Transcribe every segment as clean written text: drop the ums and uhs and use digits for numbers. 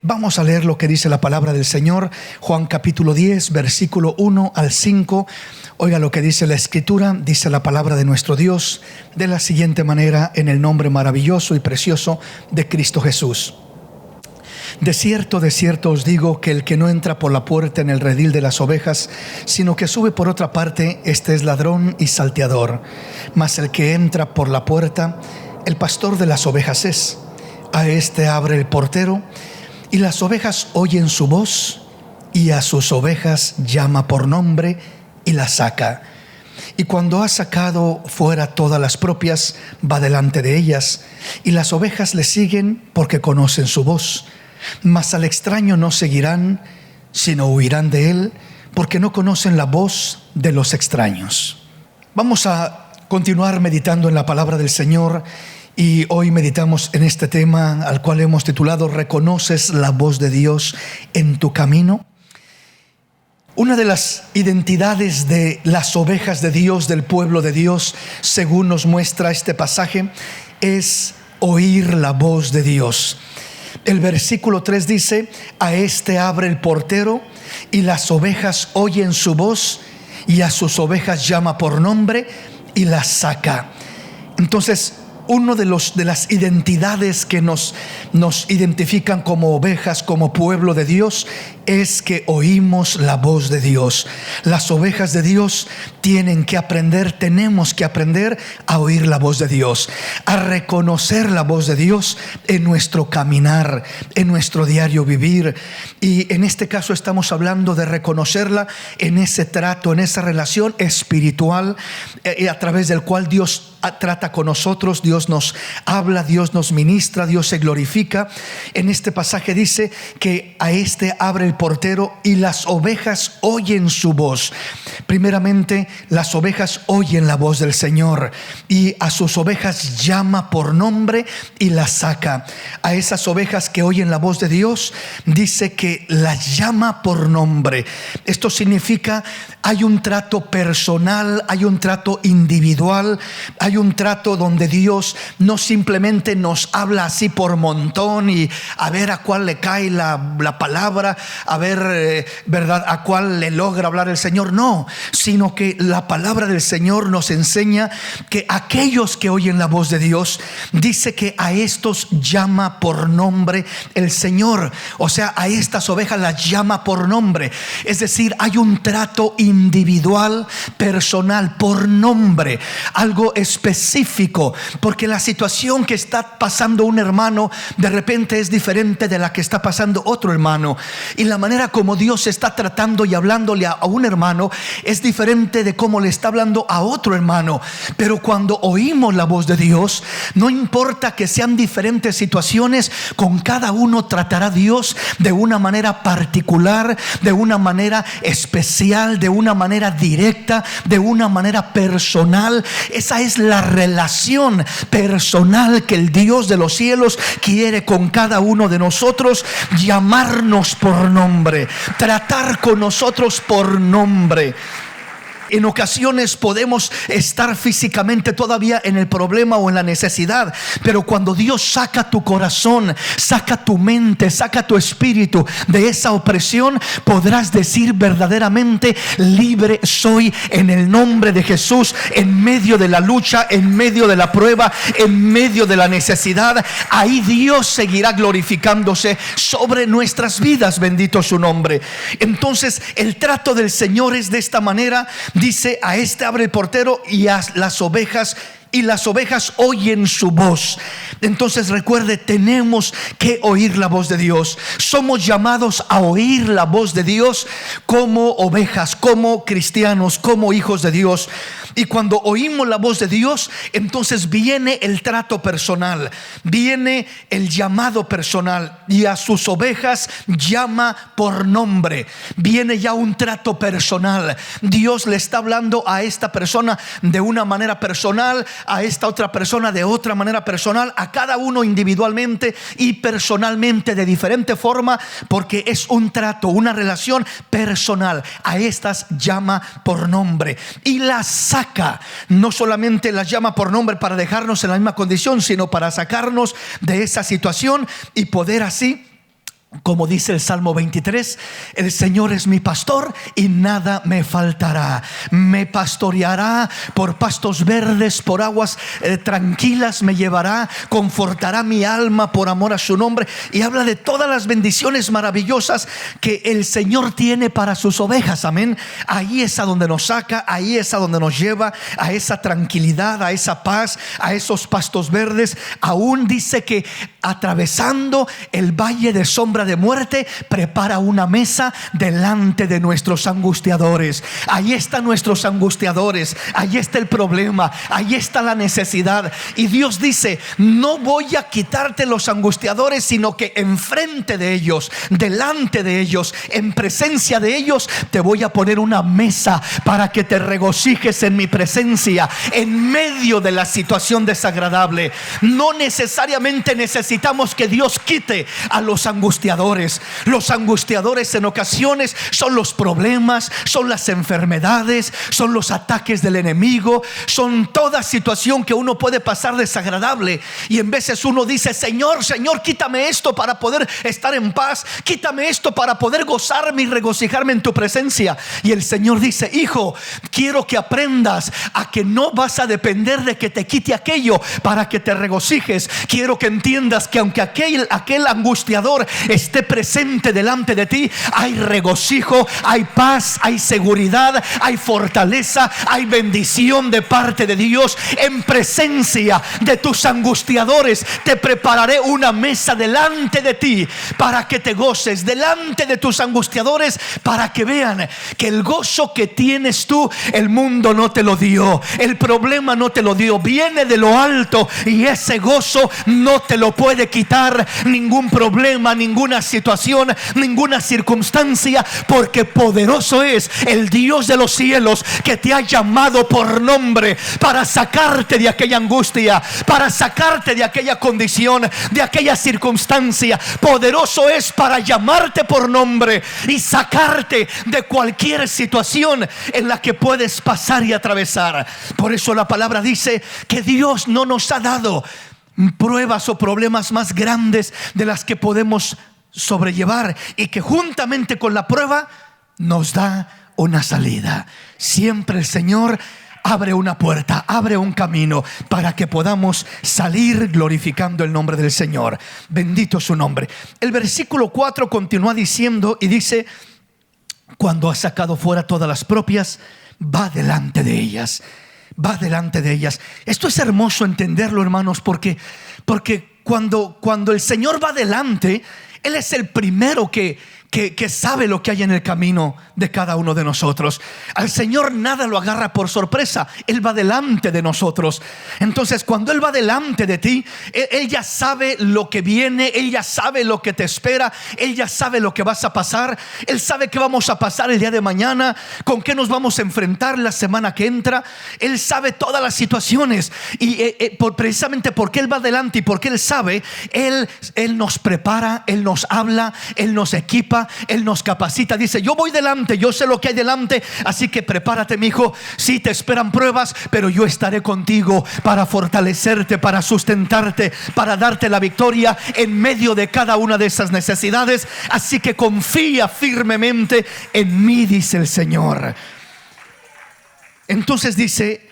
Vamos a leer lo que dice la palabra del Señor, Juan capítulo 10, versículo 1 al 5. Oiga lo que dice la Escritura, dice la palabra de nuestro Dios de la siguiente manera, en el nombre maravilloso y precioso de Cristo Jesús. De cierto os digo que el que no entra por la puerta en el redil de las ovejas, sino que sube por otra parte, este es ladrón y salteador. Mas el que entra por la puerta, el pastor de las ovejas es. A este abre el portero, y las ovejas oyen su voz, y a sus ovejas llama por nombre y las saca. Y cuando ha sacado fuera todas las propias, va delante de ellas, y las ovejas le siguen porque conocen su voz. Mas al extraño no seguirán, sino huirán de él, porque no conocen la voz de los extraños. Vamos a continuar meditando en la palabra del Señor. Y hoy meditamos en este tema al cual hemos titulado ¿Reconoces la voz de Dios en tu camino? Una de las identidades de las ovejas de Dios, del pueblo de Dios, según nos muestra este pasaje, es oír la voz de Dios. El versículo 3 dice: a este abre el portero, y las ovejas oyen su voz, y a sus ovejas llama por nombre y las saca. Entonces, uno de las identidades que nos identifican como ovejas, como pueblo de Dios, es que oímos la voz de Dios. Las ovejas de Dios tenemos que aprender a oír la voz de Dios, a reconocer la voz de Dios en nuestro caminar, en nuestro diario vivir. Y en este caso estamos hablando de reconocerla en ese trato, en esa relación espiritual, a través del cual Dios trata con nosotros, Dios nos habla, Dios nos ministra, Dios se glorifica. En este pasaje dice que a este abre el portero y las ovejas oyen su voz. Primeramente, las ovejas oyen la voz del Señor, y a sus ovejas llama por nombre y las saca. A esas ovejas que oyen la voz de Dios, dice que las llama por nombre. Esto significa hay un trato personal, hay un trato individual, hay un trato donde Dios no simplemente nos habla así por montón y a ver a cuál le cae la palabra, a ver, ¿verdad?, a cuál le logra hablar el Señor. No, sino que la palabra del Señor nos enseña que aquellos que oyen la voz de Dios, dice que a estos llama por nombre el Señor. O sea, a estas ovejas las llama por nombre. Es decir, hay un trato individual, personal, por nombre, algo específico, porque la situación que está pasando un hermano de repente es diferente de la que está pasando otro hermano, y la manera como Dios está tratando y hablándole a un hermano es diferente de cómo le está hablando a otro hermano. Pero cuando oímos la voz de Dios, no importa que sean diferentes situaciones, con cada uno tratará Dios de una manera particular, de una manera especial, de una manera directa, de una manera personal. Esa es la relación personal que el Dios de los cielos quiere con cada uno de nosotros: llamarnos por nombre, tratar con nosotros por nombre. En ocasiones podemos estar físicamente todavía en el problema o en la necesidad, pero cuando Dios saca tu corazón, saca tu mente, saca tu espíritu de esa opresión, podrás decir verdaderamente: libre soy en el nombre de Jesús. En medio de la lucha, en medio de la prueba, en medio de la necesidad, ahí Dios seguirá glorificándose sobre nuestras vidas. Bendito su nombre. Entonces, el trato del Señor es de esta manera. Dice: a este abre el portero y a las ovejas, y las ovejas oyen su voz. Entonces recuerde, tenemos que oír la voz de Dios. Somos llamados a oír la voz de Dios como ovejas, como cristianos, como hijos de Dios. Y cuando oímos la voz de Dios, entonces viene el trato personal, viene el llamado personal, y a sus ovejas llama por nombre. Viene ya un trato personal. Dios le está hablando a esta persona de una manera personal, a esta otra persona de otra manera personal, a cada uno individualmente y personalmente de diferente forma, porque es un trato, una relación personal. A estas llama por nombre y las saca. No solamente las llama por nombre para dejarnos en la misma condición, sino para sacarnos de esa situación y poder así Como dice el Salmo 23, el Señor es mi pastor y nada me faltará. Me pastoreará por pastos verdes, por aguas tranquilas me llevará, confortará mi alma por amor a su nombre. Y habla de todas las bendiciones maravillosas que el Señor tiene para sus ovejas, amén. Ahí es a donde nos saca, ahí es a donde nos lleva, a esa tranquilidad, a esa paz, a esos pastos verdes. Aún dice que atravesando el valle de sombra de muerte, prepara una mesa delante de nuestros angustiadores. Ahí están nuestros angustiadores, ahí está el problema, ahí está la necesidad. Y Dios dice: no voy a quitarte los angustiadores, sino que enfrente de ellos, delante de ellos, en presencia de ellos, te voy a poner una mesa para que te regocijes en mi presencia, en medio de la situación desagradable. No necesariamente necesitamos que Dios quite a los angustiadores. Los angustiadores en ocasiones son los problemas, son las enfermedades, son los ataques del enemigo, son toda situación que uno puede pasar desagradable. Y en veces uno dice: Señor, Señor, quítame esto para poder estar en paz, quítame esto para poder gozarme y regocijarme en tu presencia. Y el Señor dice: hijo, quiero que aprendas a que no vas a depender de que te quite aquello para que te regocijes. Quiero que entiendas que aunque aquel angustiador esté presente delante de ti, hay regocijo, hay paz, hay seguridad, hay fortaleza, hay bendición de parte de Dios. En presencia de tus angustiadores te prepararé una mesa delante de ti para que te goces, delante de tus angustiadores, para que vean que el gozo que tienes tú, el mundo no te lo dio, el problema no te lo dio, viene de lo alto, y ese gozo no te lo puede quitar ningún problema, ninguna situación, ninguna circunstancia, porque poderoso es el Dios de los cielos que te ha llamado por nombre para sacarte de aquella angustia, para sacarte de aquella condición, de aquella circunstancia. Poderoso es para llamarte por nombre y sacarte de cualquier situación en la que puedes pasar y atravesar. Por eso la palabra dice que Dios no nos ha dado pruebas o problemas más grandes de las que podemos sobrellevar, y que juntamente con la prueba nos da una salida. Siempre el Señor abre una puerta, abre un camino para que podamos salir glorificando el nombre del Señor. Bendito su nombre. El versículo 4 continúa diciendo y dice: cuando ha sacado fuera todas las propias, va delante de ellas. Va delante de ellas. Esto es hermoso entenderlo, hermanos, porque cuando el Señor va delante, Él es el primero que sabe lo que hay en el camino de cada uno de nosotros. Al Señor nada lo agarra por sorpresa. Él va delante de nosotros. Entonces, cuando Él va delante de ti, Él ya sabe lo que viene, Él ya sabe lo que te espera, Él ya sabe lo que vas a pasar. Él sabe qué vamos a pasar el día de mañana, con qué nos vamos a enfrentar la semana que entra. Él sabe todas las situaciones, y precisamente porque Él va delante y porque Él sabe, Él nos prepara, Él nos habla, Él nos equipa, Él nos capacita. Dice: yo voy delante, yo sé lo que hay delante, así que prepárate, mi hijo. Sí, te esperan pruebas, pero yo estaré contigo para fortalecerte, para sustentarte, para darte la victoria en medio de cada una de esas necesidades. Así que confía firmemente en mí, dice el Señor. Entonces dice: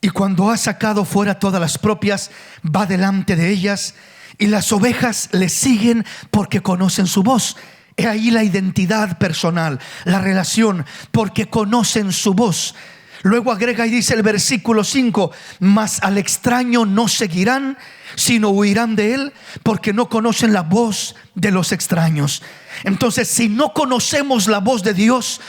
y cuando ha sacado fuera todas las propias, va delante de ellas, y las ovejas le siguen porque conocen su voz. He ahí la identidad personal, la relación, porque conocen su voz. Luego agrega y dice el versículo 5: mas al extraño no seguirán, sino huirán de él, porque no conocen la voz de los extraños. Entonces, si no conocemos la voz de Dios,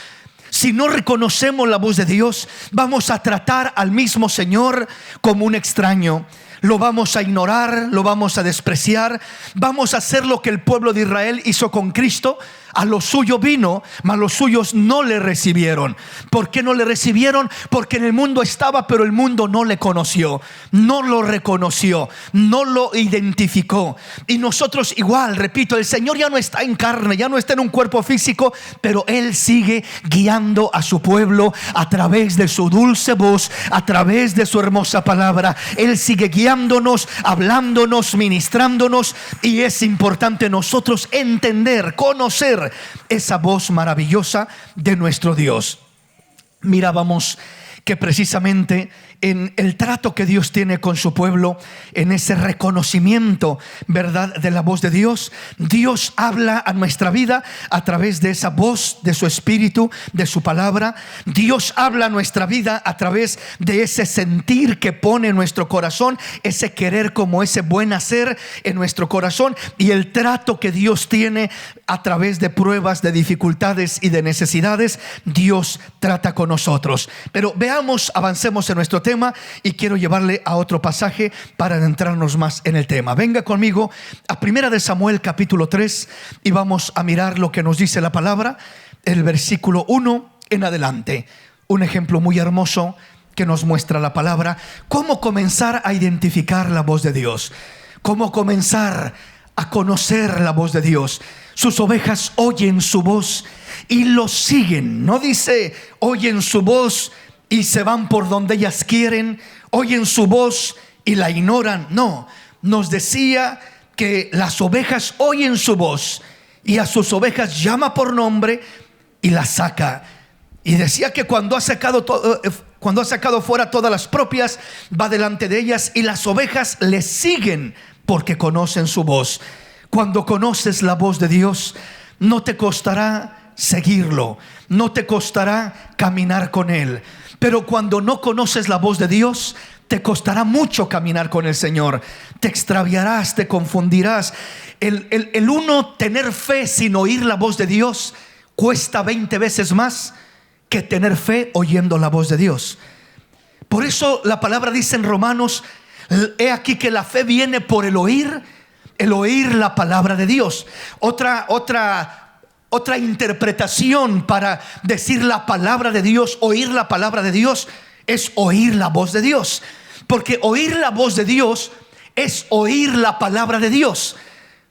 si no reconocemos la voz de Dios, vamos a tratar al mismo Señor como un extraño. Lo vamos a ignorar, lo vamos a despreciar. Vamos a hacer lo que el pueblo de Israel hizo con Cristo. A lo suyo vino, mas los suyos no le recibieron. ¿Por qué no le recibieron? Porque en el mundo estaba, pero el mundo no le conoció, no lo reconoció, no lo identificó. Y nosotros igual, repito, el Señor ya no está en carne, ya no está en un cuerpo físico, pero Él sigue guiando a su pueblo a través de su dulce voz, a través de su hermosa palabra. Él sigue guiándonos, hablándonos, ministrándonos, y es importante nosotros entender, conocer esa voz maravillosa de nuestro Dios. Mirábamos que precisamente en el trato que Dios tiene con su pueblo, en ese reconocimiento, ¿verdad?, de la voz de Dios, Dios habla a nuestra vida a través de esa voz de su Espíritu, de su palabra. Dios habla a nuestra vida a través de ese sentir que pone en nuestro corazón, ese querer como ese buen hacer en nuestro corazón, y el trato que Dios tiene a través de pruebas, de dificultades y de necesidades. Dios trata con nosotros. Pero veamos, avancemos en nuestro tema, y quiero llevarle a otro pasaje para adentrarnos más en el tema. Venga conmigo a 1 Samuel capítulo 3 y vamos a mirar lo que nos dice la palabra, el versículo 1 en adelante. Un ejemplo muy hermoso que nos muestra la palabra, cómo comenzar a identificar la voz de Dios, cómo comenzar a conocer la voz de Dios. Sus ovejas oyen su voz y lo siguen. No dice oyen su voz y se van por donde ellas quieren, oyen su voz y la ignoran. No, nos decía que las ovejas oyen su voz y a sus ovejas llama por nombre y las saca. Y decía que cuando ha sacado fuera todas las propias, va delante de ellas y las ovejas le siguen porque conocen su voz. Cuando conoces la voz de Dios, no te costará seguirlo, no te costará caminar con Él. Pero cuando no conoces la voz de Dios, te costará mucho caminar con el Señor. Te extraviarás, te confundirás. El uno tener fe sin oír la voz de Dios cuesta 20 veces más que tener fe oyendo la voz de Dios. Por eso la palabra dice en Romanos, he aquí que la fe viene por el oír la palabra de Dios. Otra interpretación para decir la palabra de Dios, oír la palabra de Dios, es oír la voz de Dios. Porque oír la voz de Dios es oír la palabra de Dios.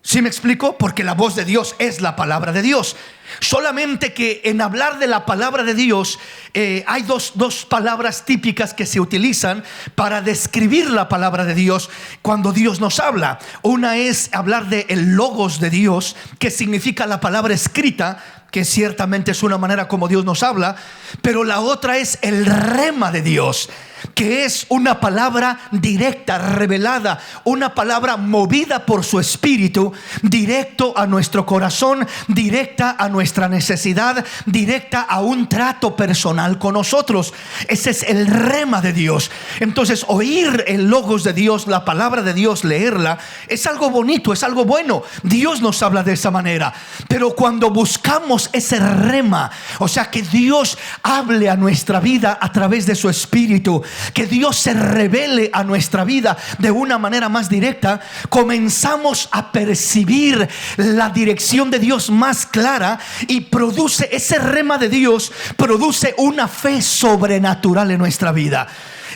¿Sí me explico? Porque la voz de Dios es la palabra de Dios. Solamente que en hablar de la palabra de Dios hay dos palabras típicas que se utilizan para describir la palabra de Dios cuando Dios nos habla. Una es hablar de el logos de Dios, que significa la palabra escrita, que ciertamente es una manera como Dios nos habla. Pero la otra es el rema de Dios, que es una palabra directa, revelada, una palabra movida por su Espíritu, directo a nuestro corazón, directa a nuestra necesidad, directa a un trato personal con nosotros. Ese es el rema de Dios. Entonces, oír el logos de Dios, la palabra de Dios, leerla, es algo bonito, es algo bueno. Dios nos habla de esa manera. Pero cuando buscamos ese rema, o sea, que Dios hable a nuestra vida a través de su Espíritu, que Dios se revele a nuestra vida de una manera más directa, comenzamos a percibir la dirección de Dios más clara, y produce ese rema de Dios, produce una fe sobrenatural en nuestra vida.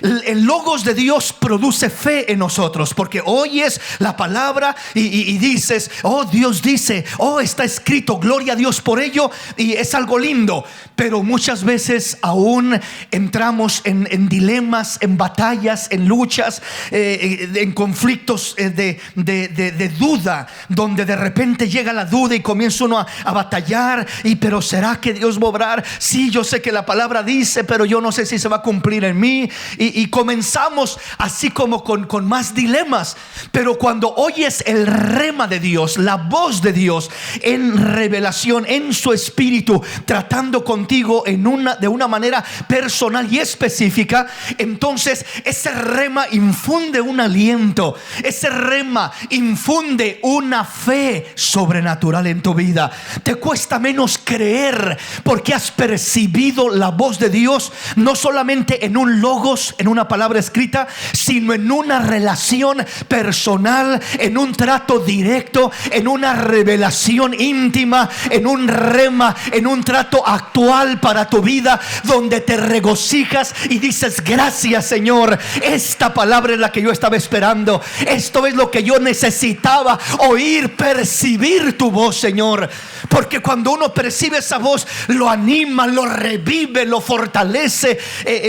El logos de Dios produce fe en nosotros, porque oyes la palabra y dices, oh, Dios dice, oh, está escrito, gloria a Dios por ello, y es algo lindo. Pero muchas veces aún entramos en dilemas, en batallas, en luchas, en conflictos de duda, donde de repente llega la duda y comienza uno a batallar. Pero ¿será que Dios va a obrar? Sí, yo sé que la palabra dice, pero yo no sé si se va a cumplir en mí. Y comenzamos así como con más dilemas. Pero cuando oyes el rema de Dios, la voz de Dios en revelación, en su Espíritu, tratando contigo de una manera personal y específica, entonces ese rema infunde un aliento, ese rema infunde una fe sobrenatural en tu vida. Te cuesta menos creer porque has percibido la voz de Dios, no solamente en un logos, Dios en una palabra escrita, sino en una relación personal, en un trato directo, en una revelación íntima, en un rema, en un trato actual para tu vida, donde te regocijas y dices: gracias, Señor, esta palabra es la que yo estaba esperando, esto es lo que yo necesitaba oír, percibir tu voz, Señor. Porque cuando uno percibe esa voz, lo anima, lo revive, lo fortalece,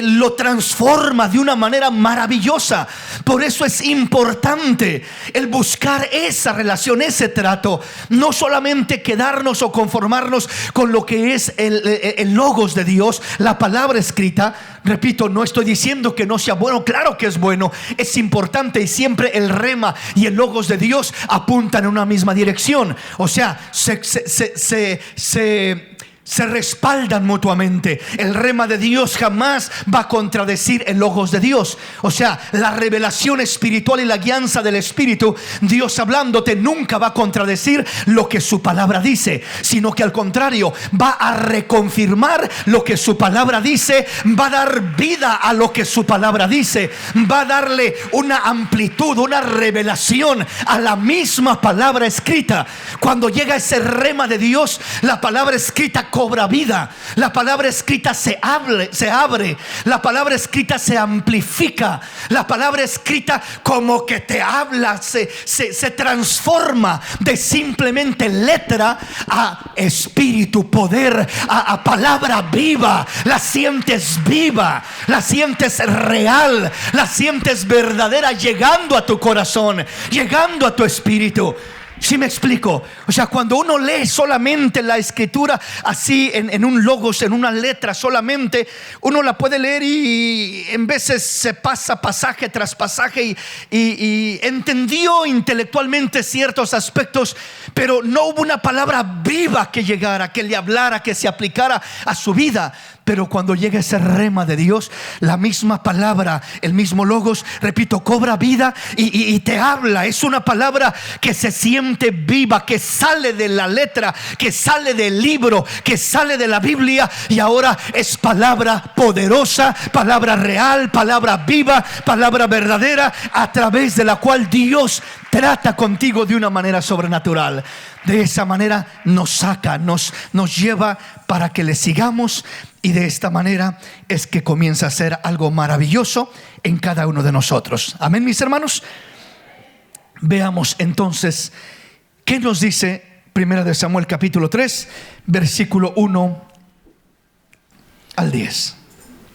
lo transforma de una manera maravillosa. Por eso es importante el buscar esa relación, ese trato. No solamente quedarnos o conformarnos con lo que es el logos de Dios, la palabra escrita. Repito, no estoy diciendo que no sea bueno, claro que es bueno, es importante, y siempre el rema y el logos de Dios apuntan en una misma dirección. O sea, se respaldan mutuamente. El rema de Dios jamás va a contradecir el logos de Dios. O sea, la revelación espiritual y la guianza del Espíritu, Dios hablándote, nunca va a contradecir lo que su palabra dice, sino que al contrario, va a reconfirmar lo que su palabra dice, va a dar vida a lo que su palabra dice, va a darle una amplitud, una revelación a la misma palabra escrita. Cuando llega ese rema de Dios, la palabra escrita cobra vida, la palabra escrita se abre, la palabra escrita se amplifica, la palabra escrita como que te habla, se transforma de simplemente letra a espíritu, poder, a palabra viva. La sientes viva, la sientes real, la sientes verdadera, llegando a tu corazón, llegando a tu espíritu. ¿Sí me explico? O sea, cuando uno lee solamente la escritura así en un logos, en una letra solamente, uno la puede leer y en veces se pasa pasaje tras pasaje y entendió intelectualmente ciertos aspectos, pero no hubo una palabra viva que llegara, que le hablara, que se aplicara a su vida. Pero cuando llega ese rema de Dios, la misma palabra, el mismo logos, repito, cobra vida y te habla. Es una palabra que se siente viva, que sale de la letra, que sale del libro, que sale de la Biblia, y ahora es palabra poderosa, palabra real, palabra viva, palabra verdadera, a través de la cual Dios trata contigo de una manera sobrenatural. De esa manera nos saca, nos lleva para que le sigamos, y de esta manera es que comienza a ser algo maravilloso en cada uno de nosotros. Amén, mis hermanos. Veamos entonces qué nos dice Primera de Samuel capítulo 3, versículo 1 al 10.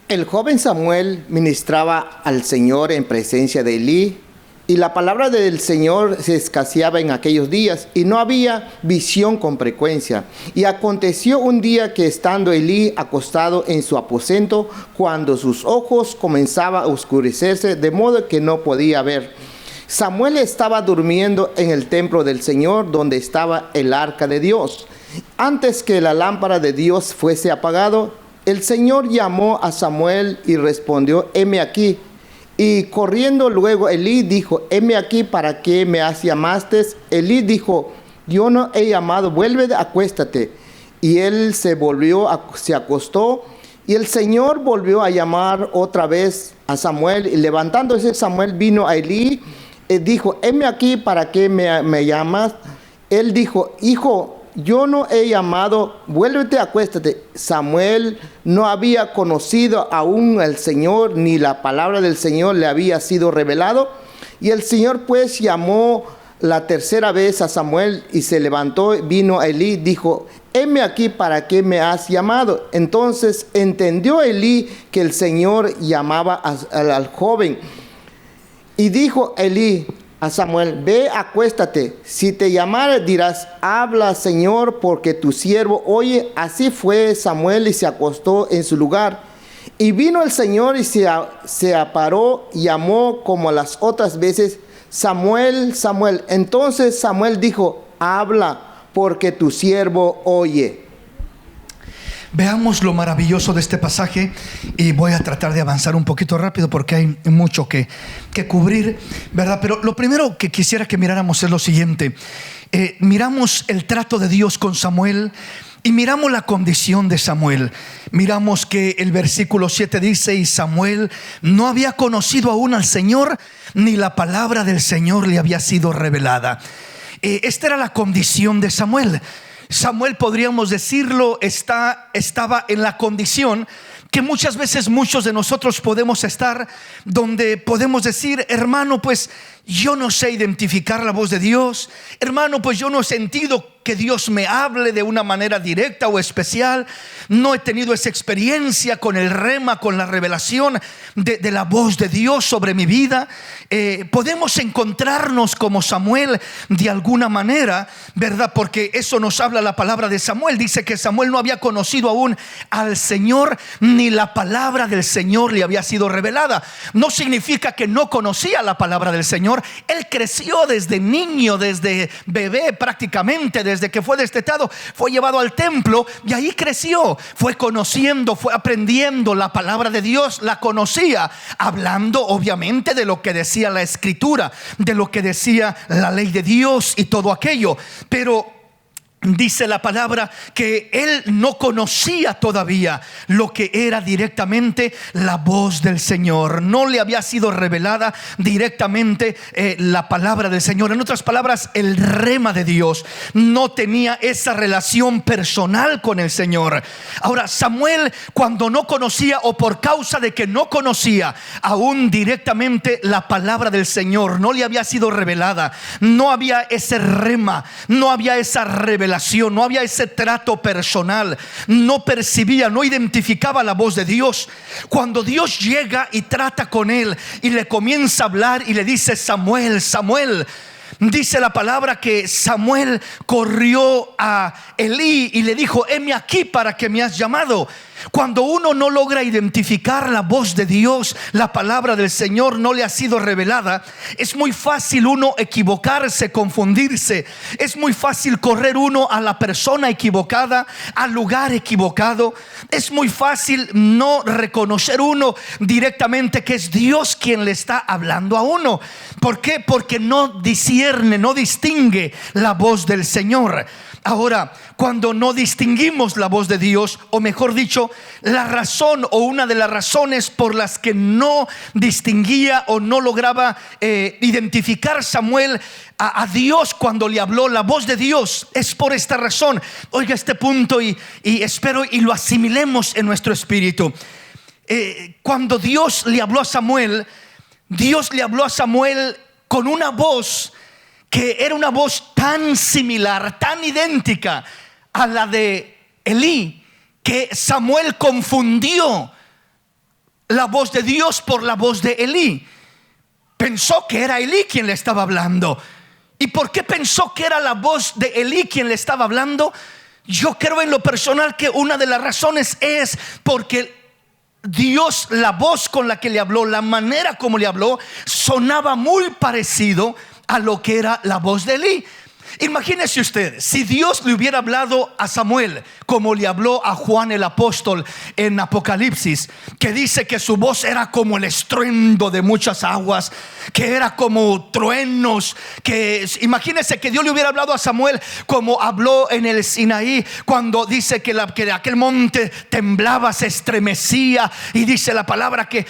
El joven Samuel ministraba al Señor en presencia de Elí, y la palabra del Señor se escaseaba en aquellos días, y no había visión con frecuencia. Y aconteció un día que, estando Elí acostado en su aposento, cuando sus ojos comenzaban a oscurecerse, de modo que no podía ver, Samuel estaba durmiendo en el templo del Señor, donde estaba el arca de Dios. Antes que la lámpara de Dios fuese apagado, el Señor llamó a Samuel y respondió: heme aquí. Y corriendo luego Elí dijo: heme aquí, ¿para qué me llamaste? Elí dijo: yo no he llamado, vuelve, acuéstate. Y él se acostó, y el Señor volvió a llamar otra vez a Samuel. Y levantándose Samuel vino a Elí y dijo: heme aquí, ¿para qué me llamas? Él dijo: hijo, yo no he llamado, vuélvete, acuéstate. Samuel no había conocido aún al Señor, ni la palabra del Señor le había sido revelado. Y el Señor pues llamó la tercera vez a Samuel, y se levantó, vino a Elí, dijo: heme aquí, ¿para qué me has llamado? Entonces entendió Elí que el Señor llamaba al joven. Y dijo Elí a Samuel: ve, acuéstate. Si te llamare, dirás: habla, Señor, porque tu siervo oye. Así fue Samuel, y se acostó en su lugar. Y vino el Señor y se aparó, y llamó como las otras veces: Samuel, Samuel. Entonces Samuel dijo: habla, porque tu siervo oye. Veamos lo maravilloso de este pasaje, y voy a tratar de avanzar un poquito rápido porque hay mucho que cubrir, ¿verdad? Pero lo primero que quisiera que miráramos es lo siguiente. Miramos el trato de Dios con Samuel, Y miramos la condición de Samuel. Miramos que el versículo 7 dice: y Samuel no había conocido aún al Señor, ni la palabra del Señor le había sido revelada. Esta era la condición de Samuel. Samuel, podríamos decirlo, estaba en la condición que muchas veces muchos de nosotros podemos estar, donde podemos decir: hermano, pues yo no sé identificar la voz de Dios. Hermano, pues yo no he sentido que Dios me hable de una manera directa o especial. No he tenido esa experiencia con el rema, con la revelación de la voz de Dios sobre mi vida. Podemos encontrarnos como Samuel de alguna manera, ¿verdad? Porque eso nos habla la palabra de Samuel. Dice que Samuel no había conocido aún al Señor, ni la palabra del Señor le había sido revelada. No significa que no conocía la palabra del Señor. Él creció desde niño, desde bebé prácticamente, desde que fue destetado, fue llevado al templo y ahí creció. Fue conociendo, fue aprendiendo la palabra de Dios, la conocía, hablando obviamente de lo que decía la Escritura, de lo que decía la ley de Dios y todo aquello. Pero dice la palabra que él no conocía todavía lo que era directamente la voz del Señor. No le había sido revelada directamente la palabra del Señor. En otras palabras, el rema de Dios. No tenía esa relación personal con el Señor. Ahora, Samuel, cuando no conocía, o por causa de que no conocía aún directamente la palabra del Señor, no le había sido revelada, no había ese rema, no había esa revelación, no había ese trato personal, no percibía, no identificaba la voz de Dios. Cuando Dios llega y trata con él y le comienza a hablar y le dice: Samuel, Samuel, dice la palabra que Samuel corrió a Elí y le dijo: heme aquí, ¿para qué me has llamado? Cuando uno no logra identificar la voz de Dios, la palabra del Señor no le ha sido revelada, es muy fácil uno equivocarse, confundirse. Es muy fácil correr uno a la persona equivocada, al lugar equivocado. Es muy fácil no reconocer uno directamente que es Dios quien le está hablando a uno. ¿Por qué? Porque no discierne, no distingue la voz del Señor. Ahora, cuando no distinguimos la voz de Dios, o mejor dicho, la razón o una de las razones por las que no distinguía o no lograba identificar Samuel a Dios cuando le habló la voz de Dios, es por esta razón. Oiga este punto y espero y lo asimilemos en nuestro espíritu. Cuando Dios le habló a Samuel, Dios le habló a Samuel con una voz que era una voz tan similar, tan idéntica a la de Elí, que Samuel confundió la voz de Dios por la voz de Elí. Pensó que era Elí quien le estaba hablando. ¿Y por qué pensó que era la voz de Elí quien le estaba hablando? Yo creo en lo personal que una de las razones es porque Dios, la voz con la que le habló, la manera como le habló, sonaba muy parecido a lo que era la voz de Elí. Imagínese usted, si Dios le hubiera hablado a Samuel como le habló a Juan el apóstol en Apocalipsis, que dice que su voz era como el estruendo de muchas aguas, que era como truenos, que imagínese que Dios le hubiera hablado a Samuel como habló en el Sinaí, cuando dice que aquel monte temblaba, se estremecía, y dice la palabra que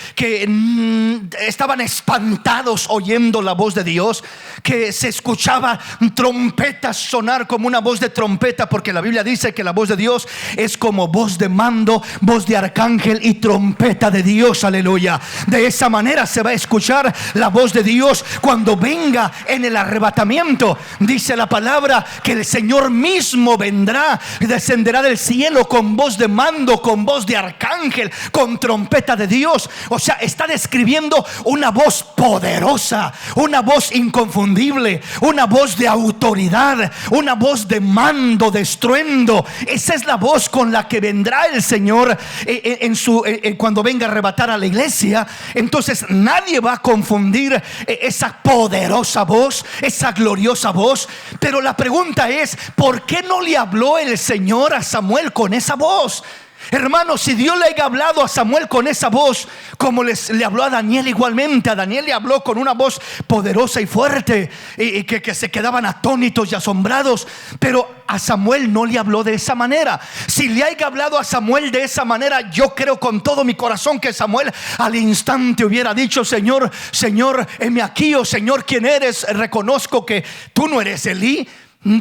estaban espantados oyendo la voz de Dios, que se escuchaba trompetas sonar como una voz de trompeta, porque la Biblia dice que la voz de Dios es como voz de mando, voz de arcángel y trompeta de Dios. Aleluya. De esa manera se va a escuchar la voz de Dios cuando venga en el arrebatamiento. Dice la palabra que el Señor mismo vendrá, descenderá del cielo con voz de mando, con voz de arcángel, con trompeta de Dios. O sea, está describiendo una voz poderosa, una voz inconfundible, una voz de autoridad, una voz de mando, de estruendo. Esa es la voz con la que vendrá el Señor cuando venga a arrebatar a la iglesia. Entonces nadie va a confundir esa poderosa voz, esa gloriosa voz. Pero la pregunta es: ¿por qué no le habló el Señor a Samuel con esa voz? Hermanos, si Dios le haya hablado a Samuel con esa voz, como le habló a Daniel igualmente, a Daniel le habló con una voz poderosa y fuerte, y que se quedaban atónitos y asombrados, pero a Samuel no le habló de esa manera. Si le haya hablado a Samuel de esa manera, yo creo con todo mi corazón que Samuel al instante hubiera dicho: Señor, Señor, heme aquí, oh Señor, ¿quién eres? Reconozco que tú no eres Elí.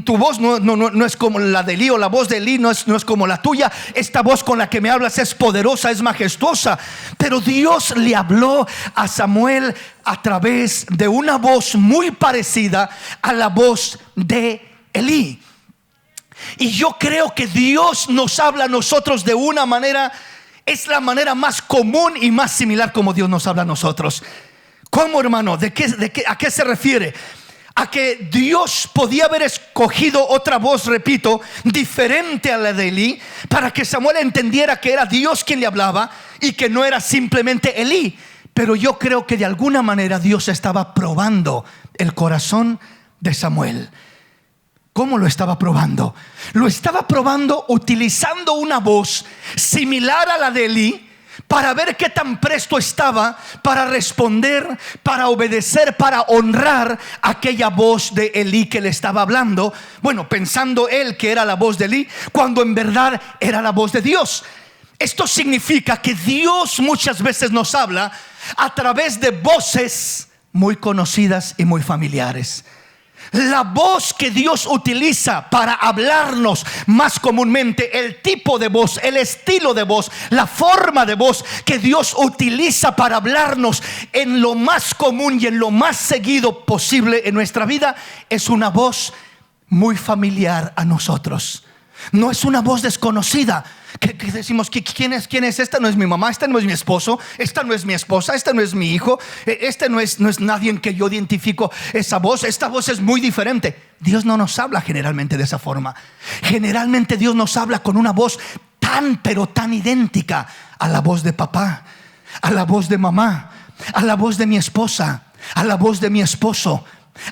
Tu voz no es como la de Elí, o la voz de Elí no es como la tuya. Esta voz con la que me hablas es poderosa, es majestuosa. Pero Dios le habló a Samuel a través de una voz muy parecida a la voz de Elí. Y yo creo que Dios nos habla a nosotros de una manera, es la manera más común y más similar como Dios nos habla a nosotros. ¿Cómo, hermano? ¿A qué se refiere? A que Dios podía haber escogido otra voz, repito, diferente a la de Elí, para que Samuel entendiera que era Dios quien le hablaba y que no era simplemente Elí. Pero yo creo que de alguna manera Dios estaba probando el corazón de Samuel. ¿Cómo lo estaba probando? Lo estaba probando utilizando una voz similar a la de Elí, para ver qué tan presto estaba para responder, para obedecer, para honrar aquella voz de Elí que le estaba hablando. Bueno, pensando él que era la voz de Elí, cuando en verdad era la voz de Dios. Esto significa que Dios muchas veces nos habla a través de voces muy conocidas y muy familiares. La voz que Dios utiliza para hablarnos más comúnmente, el tipo de voz, el estilo de voz, la forma de voz que Dios utiliza para hablarnos en lo más común y en lo más seguido posible en nuestra vida, es una voz muy familiar a nosotros. No es una voz desconocida que decimos: ¿quién es? Esta no es mi mamá, esta no es mi esposo, esta no es mi esposa, esta no es mi hijo, este no es nadie en que yo identifico esa voz. Esta voz es muy diferente. Dios no nos habla generalmente de esa forma. Generalmente Dios nos habla con una voz pero tan idéntica a la voz de papá, a la voz de mamá, a la voz de mi esposa, a la voz de mi esposo,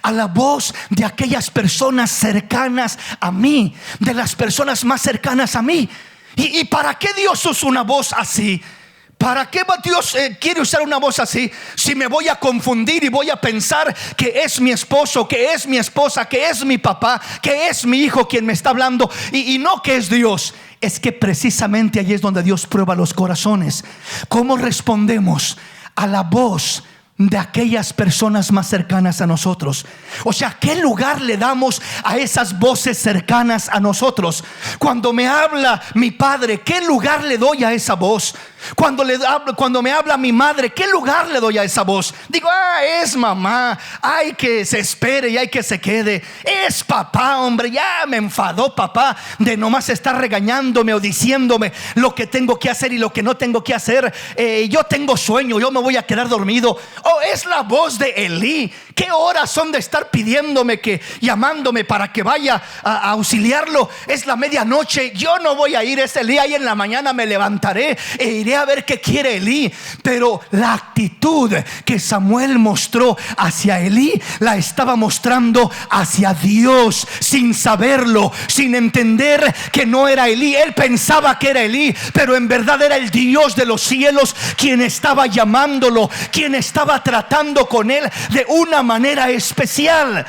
a la voz de aquellas personas cercanas a mí, de las personas más cercanas a mí. ¿Y para qué Dios usa una voz así? ¿Para qué Dios quiere usar una voz así? Si me voy a confundir y voy a pensar que es mi esposo, que es mi esposa, que es mi papá, que es mi hijo quien me está hablando, y no que es Dios. Es que precisamente allí es donde Dios prueba los corazones. ¿Cómo respondemos a la voz de aquellas personas más cercanas a nosotros? O sea, ¿qué lugar le damos a esas voces cercanas a nosotros? Cuando me habla mi padre, ¿qué lugar le doy a esa voz? Cuando me habla mi madre, ¿qué lugar le doy a esa voz? Digo: es mamá, hay que se espere y hay que se quede. Es papá, hombre, ya me enfadó papá de nomás estar regañándome o diciéndome lo que tengo que hacer y lo que no tengo que hacer. Yo tengo sueño, yo me voy a quedar dormido. Oh, es la voz de Elí. ¿Qué horas son de estar pidiéndome, llamándome para que vaya a auxiliarlo? Es la medianoche, yo no voy a ir. Es Elí, ahí en la mañana me levantaré e iré a ver qué quiere Elí. Pero la actitud que Samuel mostró hacia Elí la estaba mostrando hacia Dios, sin saberlo, sin entender que no era Elí. Él pensaba que era Elí, pero en verdad era el Dios de los cielos quien estaba llamándolo, quien estaba tratando con él de una manera especial.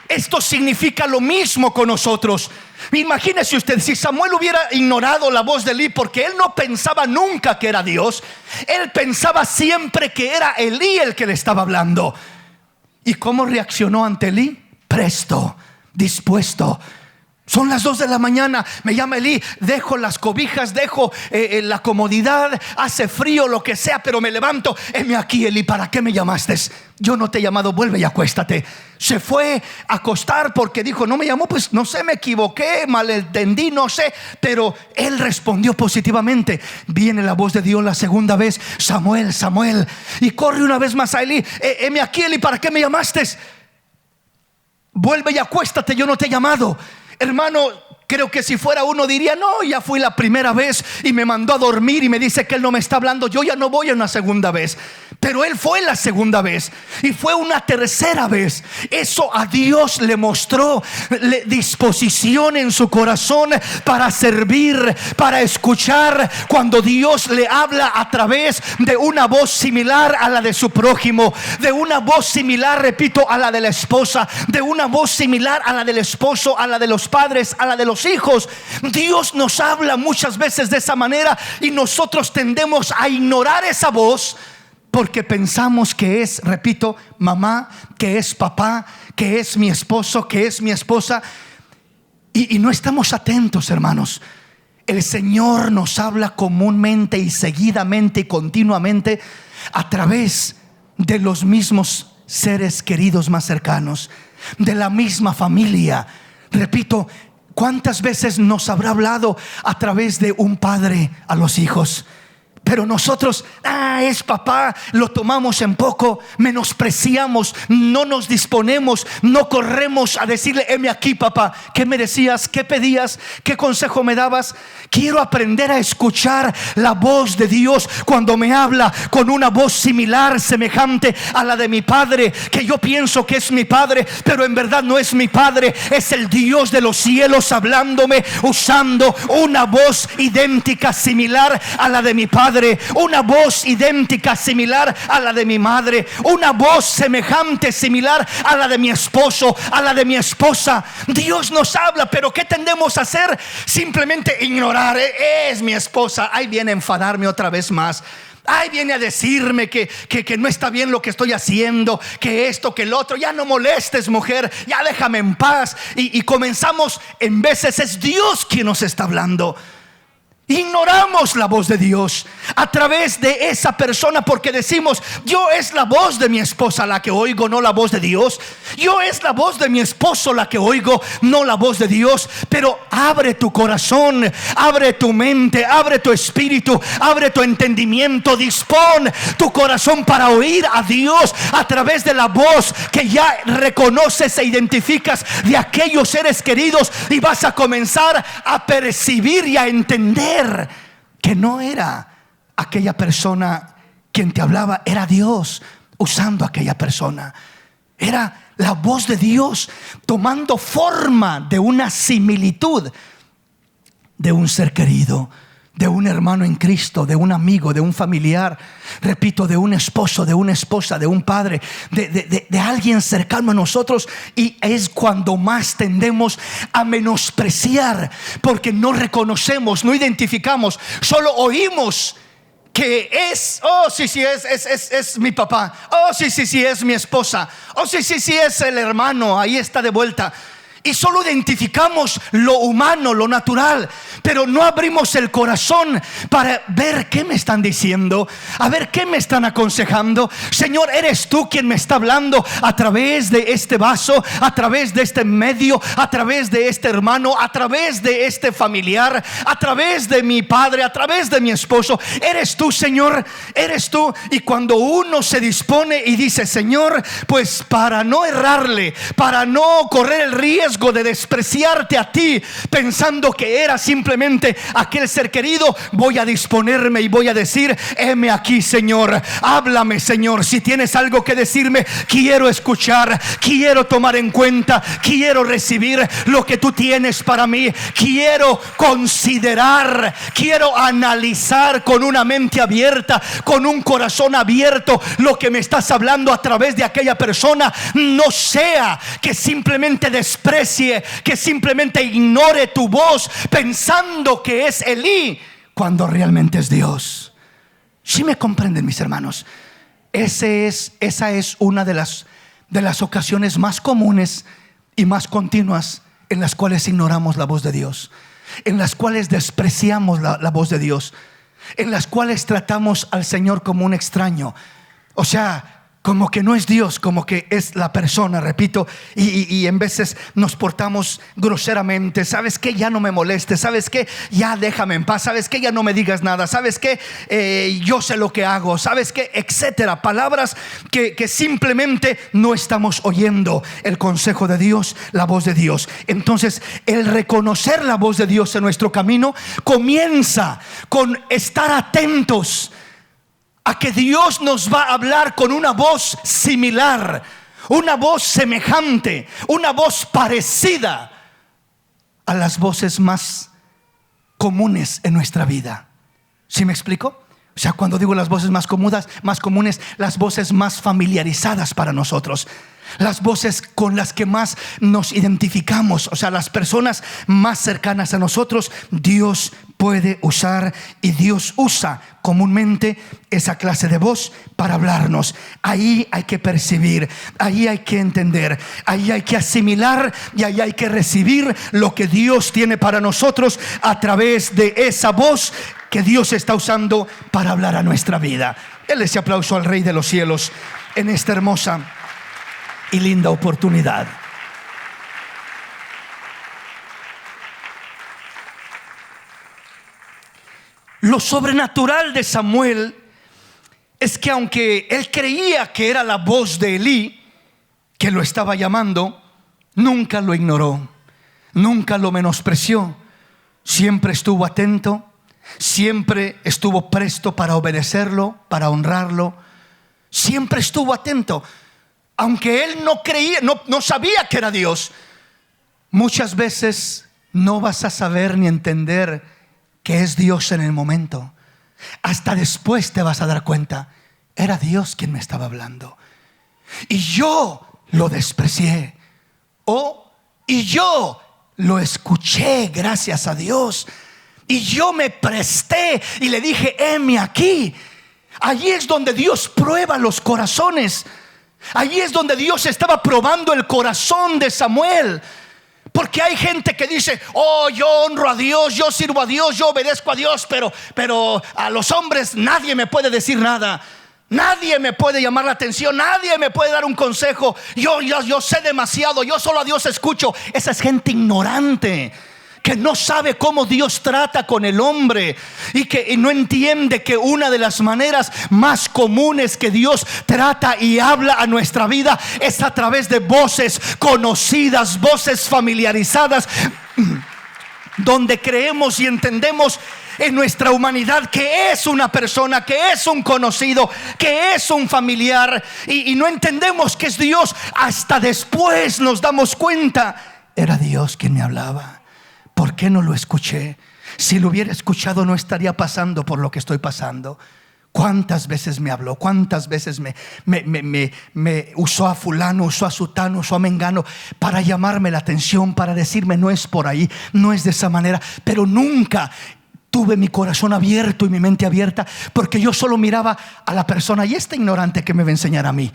Esto significa lo mismo con nosotros. Imagínese usted, si Samuel hubiera ignorado la voz de Elí, porque él no pensaba nunca que era Dios, él pensaba siempre que era Elí el que le estaba hablando. ¿Y cómo reaccionó ante Elí? Presto, dispuesto. Son las 2 de la mañana, me llama Elí, dejo las cobijas, dejo la comodidad, hace frío, lo que sea, pero me levanto. Heme aquí, Elí, ¿para qué me llamaste? Yo no te he llamado, vuelve y acuéstate. Se fue a acostar porque dijo: no me llamó, pues no sé, me equivoqué, malentendí, no sé. Pero él respondió positivamente. Viene la voz de Dios la segunda vez: Samuel, Samuel. Y corre una vez más a Elí: heme aquí, Elí, ¿para qué me llamaste? Vuelve y acuéstate, yo no te he llamado. Hermano, creo que si fuera uno diría: no, ya fui la primera vez y me mandó a dormir y me dice que él no me está hablando, yo ya no voy a una segunda vez. Pero él fue la segunda vez y fue una tercera vez. Eso a Dios le mostró disposición en su corazón para servir, para escuchar cuando Dios le habla a través de una voz similar a la de su prójimo, de una voz similar, repito, a la de la esposa, de una voz similar a la del esposo, a la de los padres, a la de los hijos. Dios nos habla muchas veces de esa manera y nosotros tendemos a ignorar esa voz porque pensamos que es, repito, mamá, que es papá, que es mi esposo, que es mi esposa. Y no estamos atentos, hermanos. El Señor nos habla comúnmente y seguidamente y continuamente a través de los mismos seres queridos más cercanos, de la misma familia. Repito, ¿cuántas veces nos habrá hablado a través de un padre a los hijos? Pero nosotros, es papá, lo tomamos en poco, menospreciamos, no nos disponemos, no corremos a decirle: heme aquí, papá, ¿qué me decías? ¿Qué pedías? ¿Qué consejo me dabas? Quiero aprender a escuchar la voz de Dios cuando me habla con una voz similar, semejante a la de mi padre, que yo pienso que es mi padre, pero en verdad no es mi padre, es el Dios de los cielos hablándome, usando una voz idéntica, similar a la de mi padre, una voz idéntica, similar a la de mi madre, una voz semejante, similar a la de mi esposo, a la de mi esposa. Dios nos habla, pero ¿qué tendemos a hacer? Simplemente ignorar. Es mi esposa, ahí viene a enfadarme otra vez más. Ahí viene a decirme que no está bien lo que estoy haciendo, que esto, que el otro. Ya no molestes, mujer, ya déjame en paz. Y comenzamos, en veces es Dios quien nos está hablando. Ignoramos la voz de Dios a través de esa persona porque decimos: yo es la voz de mi esposa la que oigo, no la voz de Dios. Yo es la voz de mi esposo la que oigo, no la voz de Dios. Pero abre tu corazón, abre tu mente, abre tu espíritu, abre tu entendimiento. Dispón tu corazón para oír a Dios a través de la voz que ya reconoces e identificas de aquellos seres queridos, y vas a comenzar a percibir y a entender que no era aquella persona quien te hablaba, era Dios usando a aquella persona. Era la voz de Dios tomando forma de una similitud de un ser querido, de un hermano en Cristo, de un amigo, de un familiar, repito, de un esposo, de una esposa, de un padre, de alguien cercano a nosotros. Y es cuando más tendemos a menospreciar, porque no reconocemos, no identificamos, solo oímos que es, es mi papá, sí, es mi esposa, sí, es el hermano, ahí está de vuelta. Y solo identificamos lo humano, lo natural, pero no abrimos el corazón para ver qué me están diciendo, a ver qué me están aconsejando. Señor, eres tú quien me está hablando a través de este vaso, a través de este medio, a través de este hermano, a través de este familiar, a través de mi padre, a través de mi esposo. Eres tú, Señor, eres tú. Y cuando uno se dispone y dice: Señor, pues para no errarle, para no correr el riesgo de despreciarte a ti, pensando que era simplemente aquel ser querido, voy a disponerme y voy a decir: heme aquí, Señor, háblame, Señor. Si tienes algo que decirme, quiero escuchar, quiero tomar en cuenta, quiero recibir lo que tú tienes para mí. Quiero considerar, quiero analizar con una mente abierta, con un corazón abierto, lo que me estás hablando a través de aquella persona. No sea que simplemente desprecie, que simplemente ignore tu voz pensando que es Elí cuando realmente es Dios. ¿Sí me comprenden, mis hermanos? Esa es una de las ocasiones más comunes y más continuas en las cuales ignoramos la voz de Dios, en las cuales despreciamos la voz de Dios, en las cuales tratamos al Señor como un extraño. O sea, como que no es Dios, como que es la persona, repito, y en veces nos portamos groseramente. ¿Sabes qué? Ya no me molestes. ¿Sabes qué? Ya déjame en paz. ¿Sabes qué? Ya no me digas nada. ¿Sabes qué? Yo sé lo que hago. ¿Sabes qué? Etcétera. Palabras que simplemente no estamos oyendo el consejo de Dios, la voz de Dios. Entonces, el reconocer la voz de Dios en nuestro camino comienza con estar atentos a que Dios nos va a hablar con una voz similar, una voz semejante, una voz parecida a las voces más comunes en nuestra vida. ¿Sí me explico? O sea, cuando digo las voces más comunes, las voces más familiarizadas para nosotros, las voces con las que más nos identificamos, o sea, las personas más cercanas a nosotros, Dios puede usar, y Dios usa comúnmente esa clase de voz para hablarnos. Ahí hay que percibir, ahí hay que entender, ahí hay que asimilar, y ahí hay que recibir lo que Dios tiene para nosotros a través de esa voz que Dios está usando para hablar a nuestra vida. Denle ese aplauso al Rey de los cielos en esta hermosa y linda oportunidad. Lo sobrenatural de Samuel es que aunque él creía que era la voz de Elí que lo estaba llamando, nunca lo ignoró, nunca lo menospreció. Siempre estuvo atento, siempre estuvo presto para obedecerlo, para honrarlo. Siempre estuvo atento. Aunque él no creía, no sabía que era Dios. Muchas veces no vas a saber ni entender que es Dios en el momento. Hasta después te vas a dar cuenta, era Dios quien me estaba hablando. Y yo lo desprecié. Y yo lo escuché, gracias a Dios. Y yo me presté y le dije, heme aquí. Allí es donde Dios prueba los corazones. Allí es donde Dios estaba probando el corazón de Samuel. Porque hay gente que dice, yo honro a Dios, yo sirvo a Dios, yo obedezco a Dios, pero a los hombres nadie me puede decir nada, nadie me puede llamar la atención, nadie me puede dar un consejo. Yo sé demasiado, yo solo a Dios escucho. Esa es gente ignorante, que no sabe cómo Dios trata con el hombre, y no entiende que una de las maneras más comunes que Dios trata y habla a nuestra vida es a través de voces conocidas, voces familiarizadas, donde creemos y entendemos en nuestra humanidad que es una persona, que es un conocido, que es un familiar, y no entendemos que es Dios. Hasta después nos damos cuenta, era Dios quien me hablaba. ¿Por qué no lo escuché? Si lo hubiera escuchado, no estaría pasando por lo que estoy pasando. ¿Cuántas veces me habló? ¿Cuántas veces me usó a fulano, usó a sutano, usó a mengano para llamarme la atención, para decirme no es por ahí, no es de esa manera? Pero nunca tuve mi corazón abierto y mi mente abierta, porque yo solo miraba a la persona. ¿Y este ignorante que me va a enseñar a mí?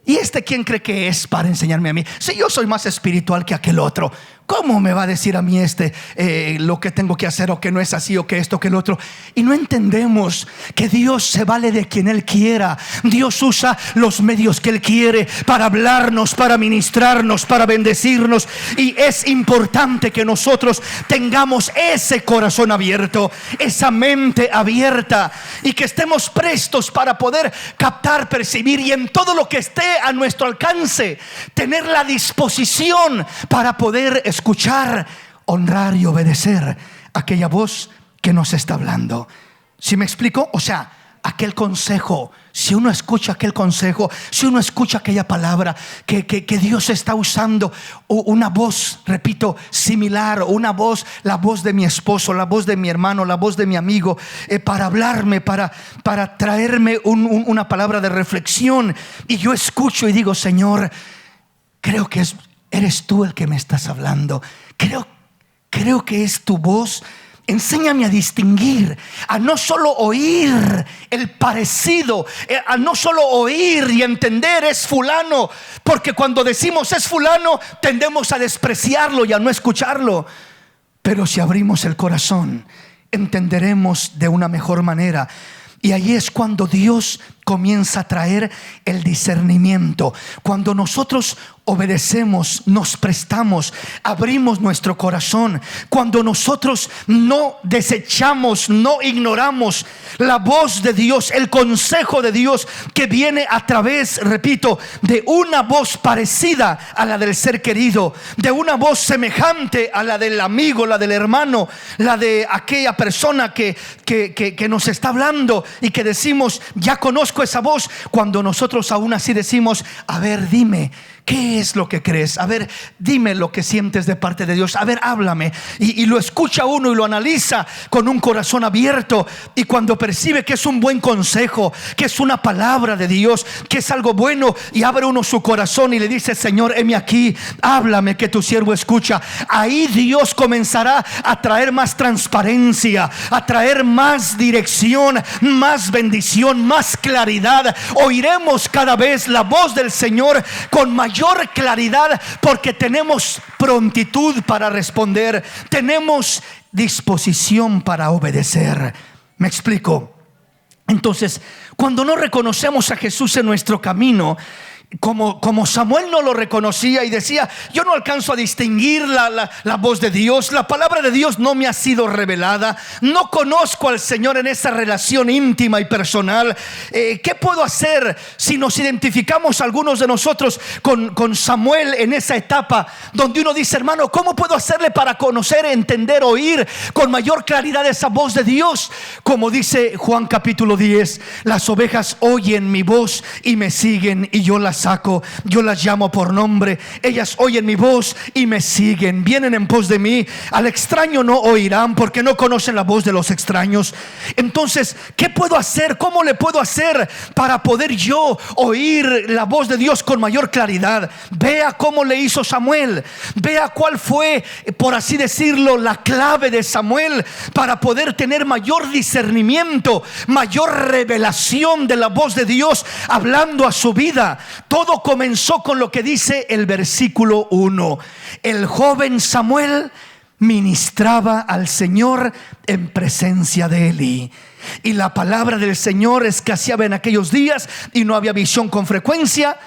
¿Y este quién cree que es para enseñarme a mí? Si yo soy más espiritual que aquel otro, ¿cómo me va a decir a mí lo que tengo que hacer, o que no es así, o que esto, que el otro? Y no entendemos que Dios se vale de quien Él quiera. Dios usa los medios que Él quiere para hablarnos, para ministrarnos, para bendecirnos. Y es importante que nosotros tengamos ese corazón abierto, esa mente abierta, y que estemos prestos para poder captar, percibir, y en todo lo que esté a nuestro alcance, tener la disposición para poder escuchar, honrar y obedecer aquella voz que nos está hablando. ¿Sí me explico? O sea, aquel consejo, si uno escucha aquel consejo, si uno escucha aquella palabra que Dios está usando, una voz, repito, similar, una voz, la voz de mi esposo, la voz de mi hermano, la voz de mi amigo, para hablarme, para traerme una palabra de reflexión, y yo escucho y digo, Señor, creo que eres tú el que me estás hablando, creo que es tu voz. Enséñame a distinguir, a no solo oír el parecido, a no solo oír y entender es fulano, porque cuando decimos es fulano tendemos a despreciarlo y a no escucharlo. Pero si abrimos el corazón, entenderemos de una mejor manera. Y ahí es cuando Dios comienza a traer el discernimiento. Cuando nosotros obedecemos, nos prestamos, abrimos nuestro corazón, cuando nosotros no desechamos, no ignoramos la voz de Dios, el consejo de Dios que viene a través, repito, de una voz parecida a la del ser querido, de una voz semejante a la del amigo, la del hermano, la de aquella persona que nos está hablando y que decimos, ya conozco esa voz. Cuando nosotros aún así decimos, a ver, dime, ¿qué es lo que crees? A ver, dime lo que sientes de parte de Dios. A ver, háblame. Y lo escucha uno y lo analiza con un corazón abierto. Y cuando percibe que es un buen consejo, que es una palabra de Dios, que es algo bueno, y abre uno su corazón y le dice, Señor, heme aquí, háblame, que tu siervo escucha. Ahí Dios comenzará a traer más transparencia, a traer más dirección, más bendición, más claridad. Oiremos cada vez la voz del Señor con mayor claridad, porque tenemos prontitud para responder, tenemos disposición para obedecer. ¿Me explico? Entonces, cuando no reconocemos a Jesús en nuestro camino, como Samuel no lo reconocía y decía, yo no alcanzo a distinguir la voz de Dios, la palabra de Dios no me ha sido revelada, no conozco al Señor en esa relación íntima y personal. ¿Qué puedo hacer si nos identificamos algunos de nosotros con Samuel en esa etapa donde uno dice, hermano, ¿cómo puedo hacerle para conocer, entender, oír con mayor claridad esa voz de Dios? Como dice Juan capítulo 10, las ovejas oyen mi voz y me siguen, y yo las saco, yo las llamo por nombre, ellas oyen mi voz y me siguen, vienen en pos de mí. Al extraño no oirán, porque no conocen la voz de los extraños. Entonces, ¿qué puedo hacer? ¿Cómo le puedo hacer para poder yo oír la voz de Dios con mayor claridad? Vea cómo le hizo Samuel, vea cuál fue, por así decirlo, la clave de Samuel para poder tener mayor discernimiento, mayor revelación de la voz de Dios hablando a su vida. Todo comenzó con lo que dice el versículo 1. El joven Samuel ministraba al Señor en presencia de Elí. Y la palabra del Señor escaseaba en aquellos días y no había visión con frecuencia.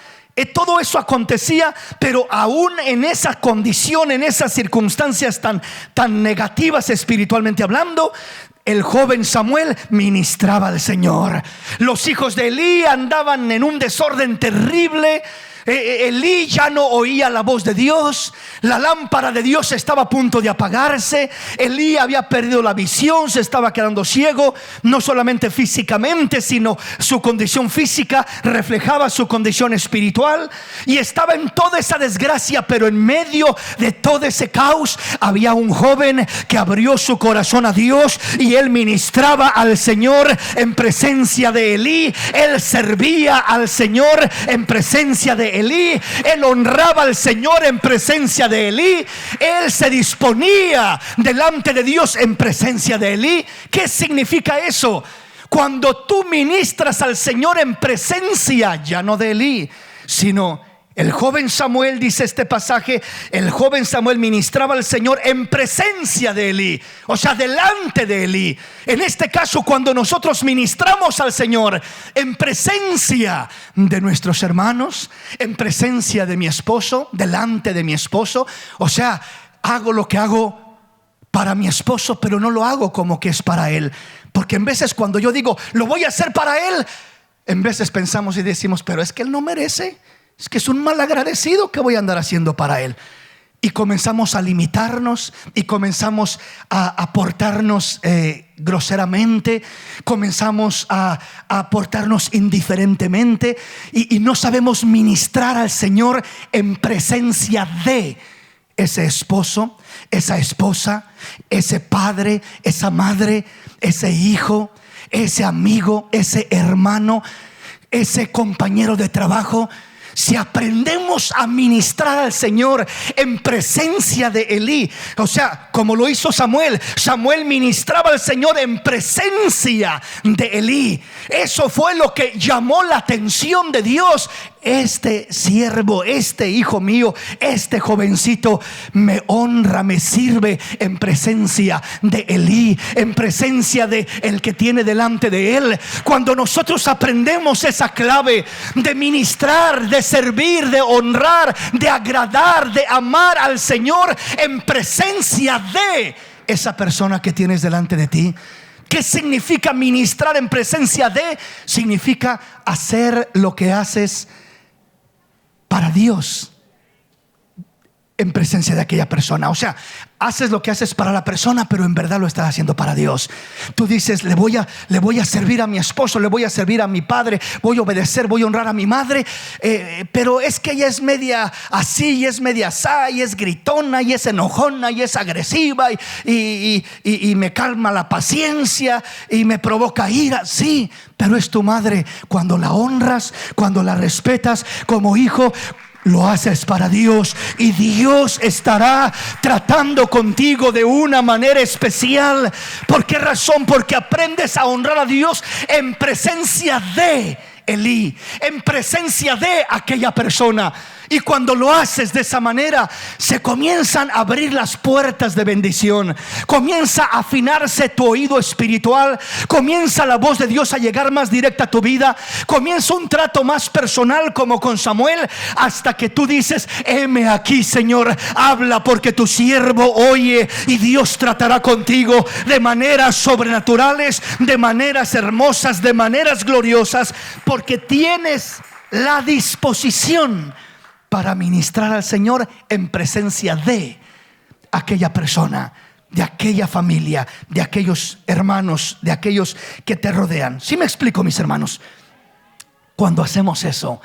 Todo eso acontecía, pero aún en esa condición, en esas circunstancias tan negativas espiritualmente hablando, el joven Samuel ministraba al Señor. Los hijos de Elí andaban en un desorden terrible. Elí ya no oía la voz de Dios. La lámpara de Dios estaba a punto de apagarse. Elí había perdido la visión, se estaba quedando ciego, no solamente físicamente, sino su condición física reflejaba su condición espiritual, y estaba en toda esa desgracia. Pero en medio de todo ese caos había un joven que abrió su corazón a Dios, y él ministraba al Señor en presencia de Elí. Él servía al Señor en presencia de Elí, él honraba al Señor en presencia de Elí, él se disponía delante de Dios en presencia de Elí. ¿Qué significa eso? Cuando tú ministras al Señor en presencia, ya no de Elí, sino el joven Samuel, dice este pasaje, el joven Samuel ministraba al Señor en presencia de Elí, o sea, delante de Elí. En este caso, cuando nosotros ministramos al Señor en presencia de nuestros hermanos, en presencia de mi esposo, delante de mi esposo, o sea, hago lo que hago para mi esposo, pero no lo hago como que es para él. Porque en veces cuando yo digo, lo voy a hacer para él, en veces pensamos y decimos, pero es que él no merece. Es que es un mal agradecido, que voy a andar haciendo para él. Y comenzamos a limitarnos, y comenzamos a portarnos groseramente, comenzamos a portarnos indiferentemente, y no sabemos ministrar al Señor en presencia de ese esposo, esa esposa, ese padre, esa madre, ese hijo, ese amigo, ese hermano, ese compañero de trabajo. Si aprendemos a ministrar al Señor en presencia de Elí, o sea, como lo hizo Samuel, Samuel ministraba al Señor en presencia de Elí. Eso fue lo que llamó la atención de Dios este siervo, este hijo mío, este jovencito me honra, me sirve en presencia de Elí, en presencia de el que tiene delante de él. Cuando nosotros aprendemos esa clave de ministrar, de servir, de honrar, de agradar, de amar al Señor en presencia de esa persona que tienes delante de ti. ¿Qué significa ministrar en presencia de? Significa hacer lo que haces para Dios en presencia de aquella persona. O sea, haces lo que haces para la persona, pero en verdad lo estás haciendo para Dios. Tú dices, le voy a servir a mi esposo, le voy a servir a mi padre, voy a obedecer, voy a honrar a mi madre, pero es que ella es media así, y es media asá, y es gritona, y es enojona, y es agresiva, y me calma la paciencia, y me provoca ira. Sí, pero es tu madre. Cuando la honras, cuando la respetas como hijo, lo haces para Dios, y Dios estará tratando contigo de una manera especial. ¿Por qué razón? Porque aprendes a honrar a Dios en presencia de Elí, en presencia de aquella persona. Y cuando lo haces de esa manera, se comienzan a abrir las puertas de bendición. Comienza a afinarse tu oído espiritual. Comienza la voz de Dios a llegar más directa a tu vida. Comienza un trato más personal como con Samuel, hasta que tú dices, heme aquí, Señor, habla, porque tu siervo oye. Y Dios tratará contigo de maneras sobrenaturales, de maneras hermosas, de maneras gloriosas, porque tienes la disposición para ministrar al Señor en presencia de aquella persona, de aquella familia, de aquellos hermanos, de aquellos que te rodean. ¿Sí me explico, mis hermanos? Cuando hacemos eso,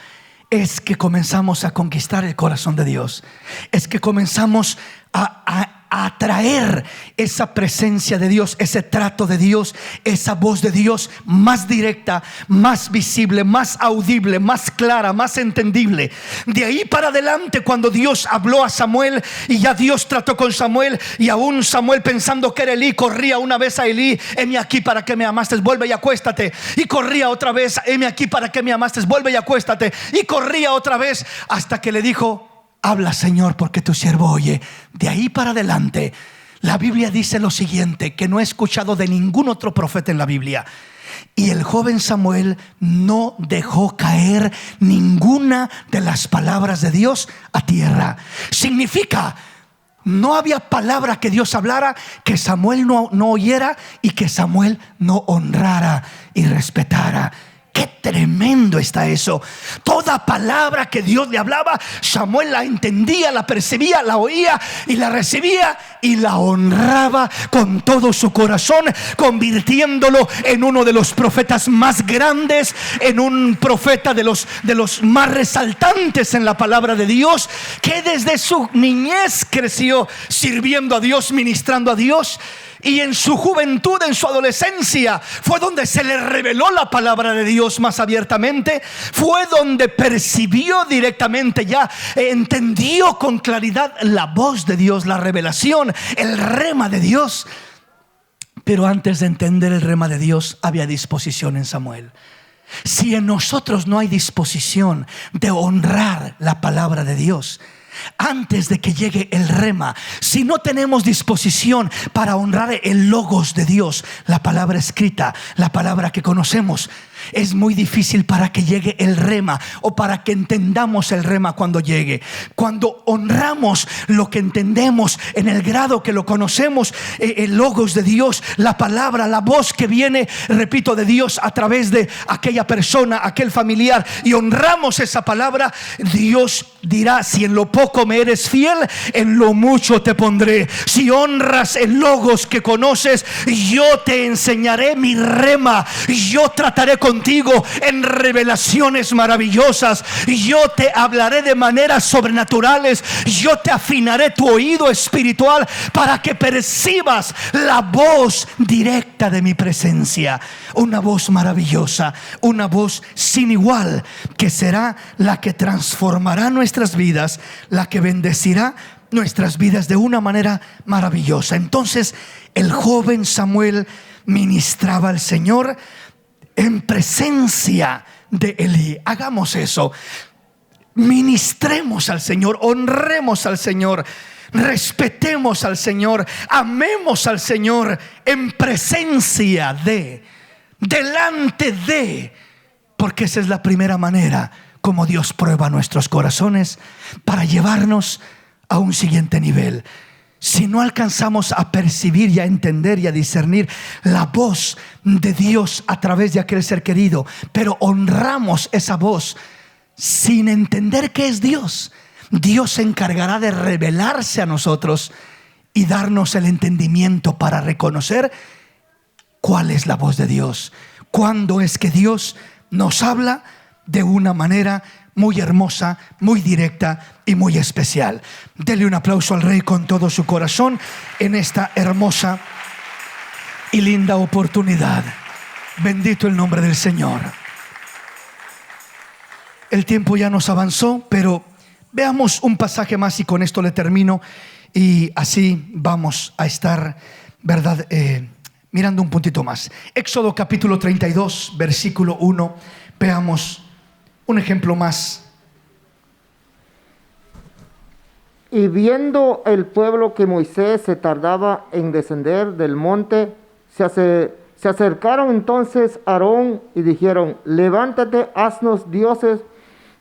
es que comenzamos a conquistar el corazón de Dios. Es que comenzamos a atraer esa presencia de Dios, ese trato de Dios, esa voz de Dios más directa, más visible, más audible, más clara, más entendible. De ahí para adelante, cuando Dios habló a Samuel y ya Dios trató con Samuel, y aún Samuel, pensando que era Elí, corría una vez a Elí, heme aquí para que me amaste, vuelve y acuéstate. Y corría otra vez, heme aquí para que me amaste, vuelve y acuéstate. Y corría otra vez hasta que le dijo, habla, Señor, porque tu siervo oye. De ahí para adelante, la Biblia dice lo siguiente, que no he escuchado de ningún otro profeta en la Biblia: y el joven Samuel no dejó caer ninguna de las palabras de Dios a tierra. Significa, no había palabra que Dios hablara que Samuel no oyera, y que Samuel no honrara y respetara. Qué tremendo está eso. Toda palabra que Dios le hablaba, Samuel la entendía, la percibía, la oía y la recibía, y la honraba con todo su corazón, convirtiéndolo en uno de los profetas más grandes, en un profeta de los más resaltantes en la palabra de Dios, que desde su niñez creció sirviendo a Dios, ministrando a Dios. Y en su juventud, en su adolescencia, fue donde se le reveló la palabra de Dios más abiertamente. Fue donde percibió directamente, ya entendió con claridad la voz de Dios, la revelación, el rema de Dios. Pero antes de entender el rema de Dios, había disposición en Samuel. Si en nosotros no hay disposición de honrar la palabra de Dios, antes de que llegue el rema, si no tenemos disposición para honrar el logos de Dios, la palabra escrita, la palabra que conocemos, es muy difícil para que llegue el rema, o para que entendamos el rema cuando llegue. Cuando honramos lo que entendemos en el grado que lo conocemos, el logos de Dios, la palabra, la voz que viene, repito, de Dios a través de aquella persona, aquel familiar, y honramos esa palabra, Dios dirá: si en lo poco me eres fiel, en lo mucho te pondré. Si honras el logos que conoces, yo te enseñaré mi rema. Yo trataré contigo en revelaciones maravillosas. Yo te hablaré de maneras sobrenaturales. Yo te afinaré tu oído espiritual para que percibas la voz directa de mi presencia. Una voz maravillosa, una voz sin igual, que será la que transformará nuestras vidas, la que bendecirá nuestras vidas de una manera maravillosa. Entonces el joven Samuel ministraba al Señor en presencia de Elí. Hagamos eso. ministremos al Señor, honremos al Señor, respetemos al Señor, amemos al Señor en presencia de, delante de, porque esa es la primera manera como Dios prueba nuestros corazones para llevarnos a un siguiente nivel. Si no alcanzamos a percibir y a entender y a discernir la voz de Dios a través de aquel ser querido, pero honramos esa voz sin entender que es Dios, Dios se encargará de revelarse a nosotros y darnos el entendimiento para reconocer cuál es la voz de Dios, cuándo es que Dios nos habla de una manera muy hermosa, muy directa y muy especial. Dele un aplauso al Rey con todo su corazón en esta hermosa y linda oportunidad. Bendito el nombre del Señor. El tiempo ya nos avanzó, pero veamos un pasaje más y con esto le termino. Y así vamos a estar, ¿verdad? Mirando un puntito más. Éxodo capítulo 32, versículo 1. Veamos un ejemplo más. Y viendo el pueblo que Moisés se tardaba en descender del monte, se acercaron entonces a Aarón y dijeron: levántate, haznos dioses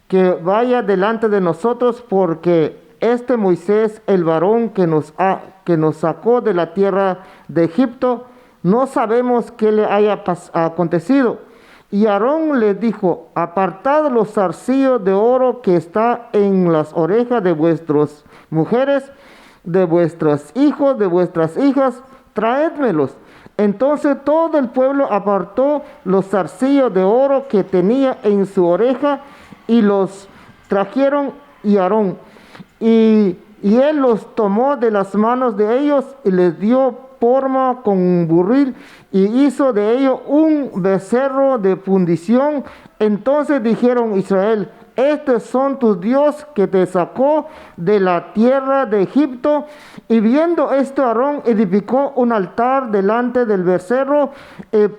que vaya delante de nosotros, porque este Moisés, el varón que nos sacó de la tierra de Egipto, no sabemos qué le haya acontecido. Y Aarón les dijo: apartad los zarcillos de oro que está en las orejas de vuestras mujeres, de vuestros hijos, de vuestras hijas, traédmelos. Entonces todo el pueblo apartó los zarcillos de oro que tenía en su oreja y los trajeron a Aarón. Y él los tomó de las manos de ellos y les dio forma con un burril y hizo de ello un becerro de fundición. Entonces dijeron Israel: estos son tus dioses que te sacó de la tierra de Egipto. Y viendo esto, Aarón edificó un altar delante del becerro.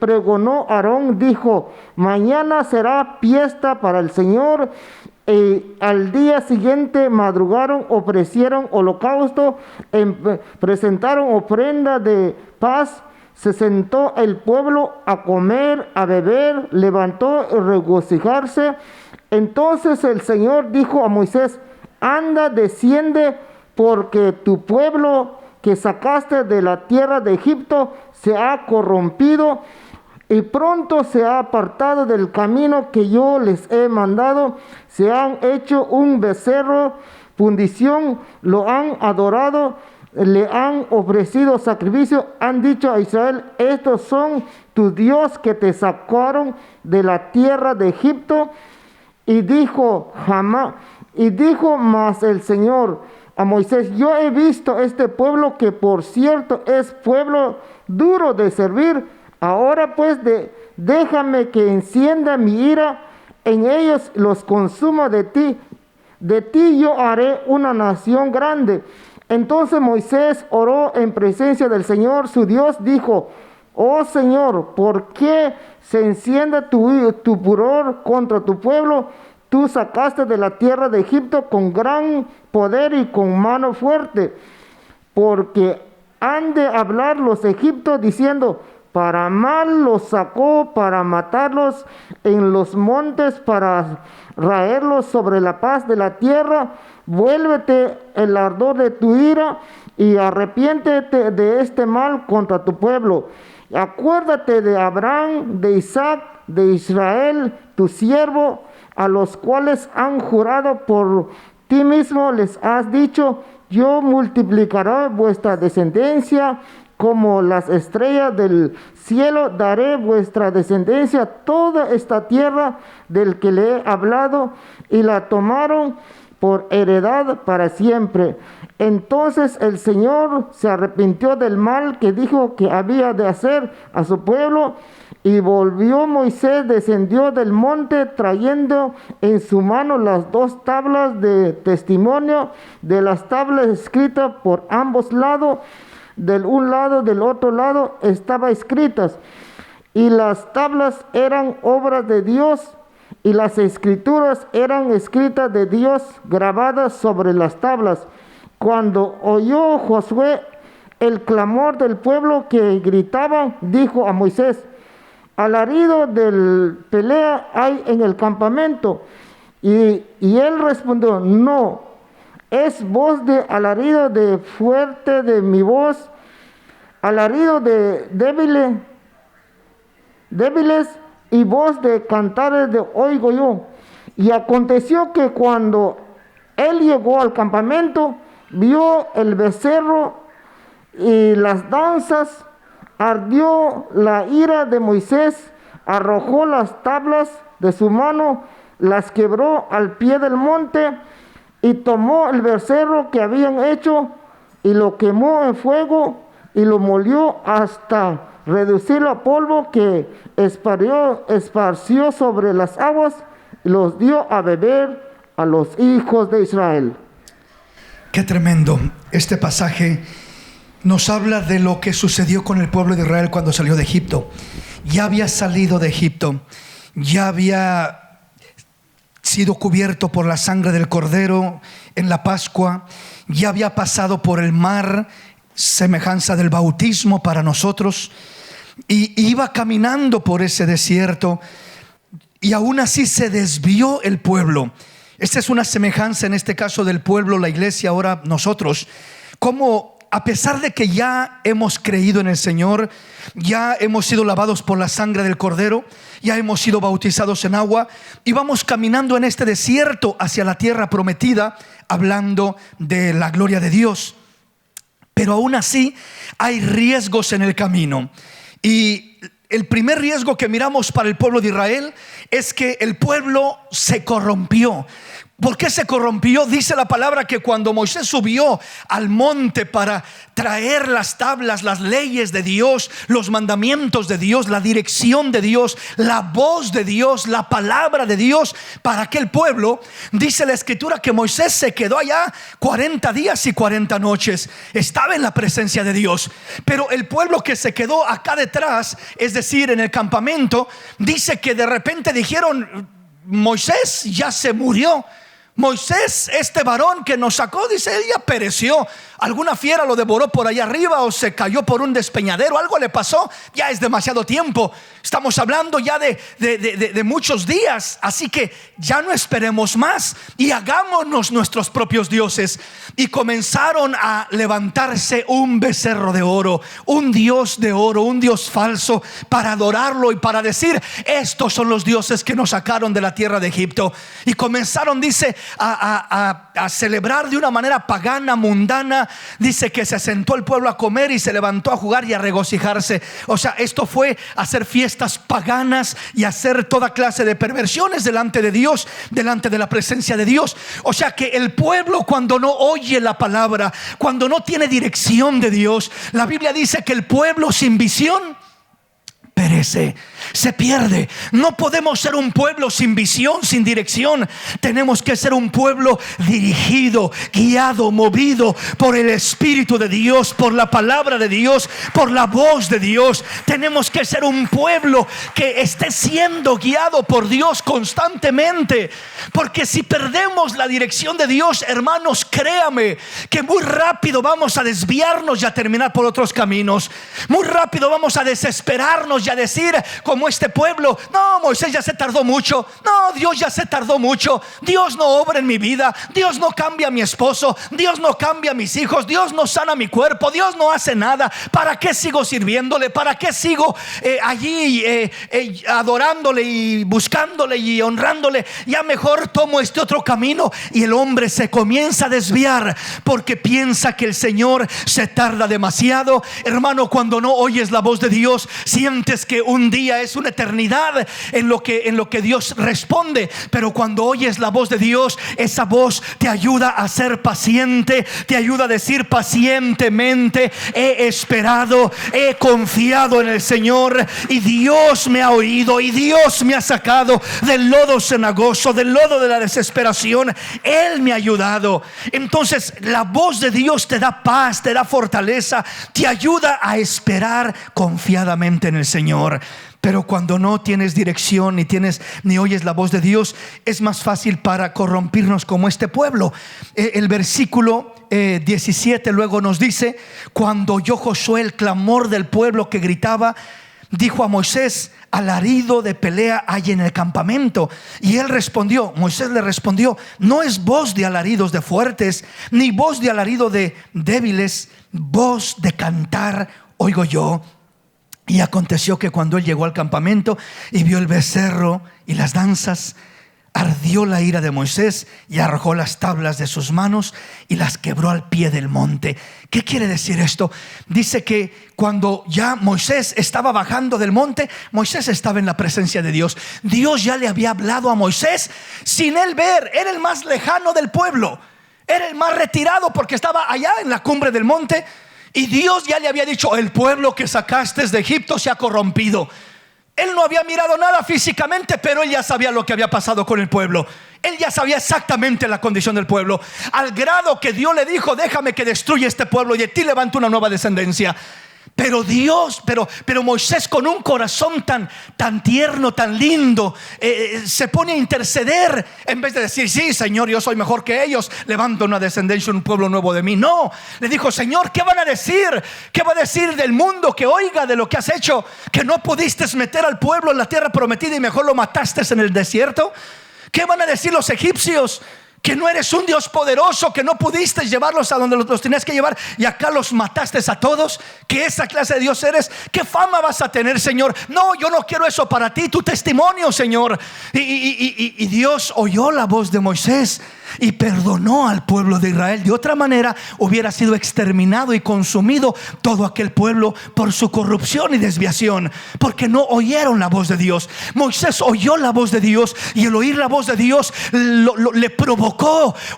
Pregonó Aarón, dijo: mañana será fiesta para el Señor. Al día siguiente madrugaron, ofrecieron holocausto, presentaron ofrenda de paz. Se sentó el pueblo a comer, a beber, levantó y regocijarse. Entonces el Señor dijo a Moisés: anda, desciende, porque tu pueblo que sacaste de la tierra de Egipto se ha corrompido y pronto se ha apartado del camino que yo les he mandado. Se han hecho un becerro, fundición, lo han adorado, le han ofrecido sacrificio. Han dicho a Israel: estos son tus dioses que te sacaron de la tierra de Egipto. Y dijo más el Señor a Moisés: yo he visto este pueblo, que por cierto es pueblo duro de servir. Ahora pues déjame que encienda mi ira en ellos, los consuma de ti. De ti yo haré una nación grande. Entonces Moisés oró en presencia del Señor su Dios. Dijo: oh Señor, ¿por qué se enciende tu furor contra tu pueblo? Tú sacaste de la tierra de Egipto con gran poder y con mano fuerte. Porque han de hablar los egipcios diciendo: para mal los sacó, para matarlos en los montes, para raerlos sobre la paz de la tierra. Vuélvete el ardor de tu ira y arrepiéntete de este mal contra tu pueblo. Acuérdate de Abraham, de Isaac, de Israel, tu siervo, a los cuales han jurado por ti mismo. Les has dicho: yo multiplicaré vuestra descendencia como las estrellas del cielo. Daré vuestra descendencia toda esta tierra del que le he hablado, y la tomaron por heredad para siempre. Entonces el Señor se arrepintió del mal que dijo que había de hacer a su pueblo, y volvió Moisés, descendió del monte, trayendo en su mano las 2 tablas de testimonio, de las tablas escritas por ambos lados, del un lado, del otro lado, estaba escritas. Y las tablas eran obras de Dios, y las escrituras eran escritas de Dios grabadas sobre las tablas. Cuando oyó Josué el clamor del pueblo que gritaban, dijo a Moisés: alarido de pelea hay en el campamento. Y él respondió: no, es voz de alarido de fuerte de mi voz, alarido de débiles y voz de cantares de oigo yo. Y aconteció que cuando él llegó al campamento, vio el becerro y las danzas, ardió la ira de Moisés, arrojó las tablas de su mano, las quebró al pie del monte y tomó el becerro que habían hecho y lo quemó en fuego y lo molió hasta reducirlo a polvo, que esparció sobre las aguas y los dio a beber a los hijos de Israel. Qué tremendo. Este pasaje nos habla de lo que sucedió con el pueblo de Israel cuando salió de Egipto. Ya había salido de Egipto, ya había sido cubierto por la sangre del Cordero en la Pascua, ya había pasado por el mar, semejanza del bautismo para nosotros, y iba caminando por ese desierto, y aún así se desvió el pueblo. Esta es una semejanza en este caso del pueblo, la iglesia, ahora nosotros, como a pesar de que ya hemos creído en el Señor, ya hemos sido lavados por la sangre del Cordero, ya hemos sido bautizados en agua, y vamos caminando en este desierto hacia la tierra prometida, hablando de la gloria de Dios. Pero aún así hay riesgos en el camino. Y el primer riesgo que miramos para el pueblo de Israel es que el pueblo se corrompió. ¿Por qué se corrompió? Dice la palabra que cuando Moisés subió al monte para traer las tablas, las leyes de Dios, los mandamientos de Dios, la dirección de Dios, la voz de Dios, la palabra de Dios para aquel pueblo, dice la escritura que Moisés se quedó allá 40 días y 40 noches. Estaba en la presencia de Dios. Pero el pueblo que se quedó acá detrás, es decir, en el campamento, dice que de repente dijeron: Moisés ya se murió. Moisés, este varón que nos sacó, dice, él ya pereció. Alguna fiera lo devoró por allá arriba, o se cayó por un despeñadero, algo le pasó. Ya es demasiado tiempo. Estamos hablando ya de muchos días. Así que ya no esperemos más y hagámonos nuestros propios dioses. Y comenzaron a levantarse un becerro de oro, un dios de oro, un dios falso, para adorarlo y para decir: estos son los dioses que nos sacaron de la tierra de Egipto. Y comenzaron, dice, a celebrar de una manera pagana, mundana. Dice que se sentó el pueblo a comer y se levantó a jugar y a regocijarse. O sea, esto fue hacer fiestas paganas y hacer toda clase de perversiones delante de Dios, delante de la presencia de Dios. O sea que el pueblo, cuando no oye la palabra, cuando no tiene dirección de Dios, la Biblia dice que el pueblo sin visión perece, se pierde. No podemos ser un pueblo sin visión, sin dirección. Tenemos que ser un pueblo dirigido, guiado, movido por el Espíritu de Dios, por la palabra de Dios, por la voz de Dios. Tenemos que ser un pueblo que esté siendo guiado por Dios constantemente, porque si perdemos la dirección de Dios, hermanos, créame que muy rápido vamos a desviarnos y a terminar por otros caminos. Muy rápido vamos a desesperarnos y a decir, como este pueblo: no, Moisés ya se tardó mucho, no, Dios ya se tardó mucho, Dios no obra en mi vida, Dios no cambia a mi esposo, Dios no cambia a mis hijos, Dios no sana mi cuerpo, Dios no hace nada. ¿Para qué sigo sirviéndole? ¿Para qué sigo allí adorándole y buscándole y honrándole? Ya mejor tomo este otro camino. Y el hombre se comienza a desviar porque piensa que el Señor se tarda demasiado. Hermano, cuando no oyes la voz de Dios, sientes que un día es una eternidad en lo que Dios responde. Pero cuando oyes la voz de Dios, esa voz te ayuda a ser paciente, te ayuda a decir pacientemente: he esperado, he confiado en el Señor, y Dios me ha oído, y Dios me ha sacado del lodo cenagoso, del lodo de la desesperación. Él me ha ayudado. Entonces la voz de Dios te da paz, te da fortaleza, te ayuda a esperar confiadamente en el Señor. Pero Pero cuando no tienes dirección, ni oyes la voz de Dios, es más fácil para corrompirnos como este pueblo. El versículo 17 luego nos dice: cuando oyó Josué el clamor del pueblo que gritaba, dijo a Moisés: alarido de pelea hay en el campamento. Y él respondió, Moisés le respondió: no es voz de alaridos de fuertes, ni voz de alarido de débiles, voz de cantar oigo yo. Y aconteció que cuando él llegó al campamento y vio el becerro y las danzas, ardió la ira de Moisés y arrojó las tablas de sus manos y las quebró al pie del monte. ¿Qué quiere decir esto? Dice que cuando ya Moisés estaba bajando del monte, Moisés estaba en la presencia de Dios. Dios ya le había hablado a Moisés sin él ver. Era el más lejano del pueblo, era el más retirado porque estaba allá en la cumbre del monte. Y Dios ya le había dicho: el pueblo que sacaste de Egipto se ha corrompido. Él no había mirado nada físicamente, pero él ya sabía lo que había pasado con el pueblo. Él ya sabía exactamente la condición del pueblo, al grado que Dios le dijo: déjame que destruya este pueblo y de ti levanto una nueva descendencia. Pero Moisés, con un corazón tan tierno, tan lindo, se pone a interceder. En vez de decir: sí, Señor, yo soy mejor que ellos, levanto una descendencia, un pueblo nuevo de mí. No, le dijo: Señor, ¿qué van a decir? ¿Qué va a decir del mundo que oiga de lo que has hecho? Que no pudiste meter al pueblo en la tierra prometida y mejor lo mataste en el desierto. ¿Qué van a decir los egipcios? Que no eres un Dios poderoso, que no pudiste llevarlos a donde los tenías que llevar y acá los mataste a todos. ¿Qué esa clase de Dios eres? ¿Qué fama vas a tener, Señor? No, yo no quiero eso para ti, tu testimonio, Señor. Y Dios oyó la voz de Moisés y perdonó al pueblo de Israel. De otra manera hubiera sido exterminado y consumido todo aquel pueblo por su corrupción y desviación, porque no oyeron la voz de Dios. Moisés oyó la voz de Dios, y el oír la voz de Dios le provocó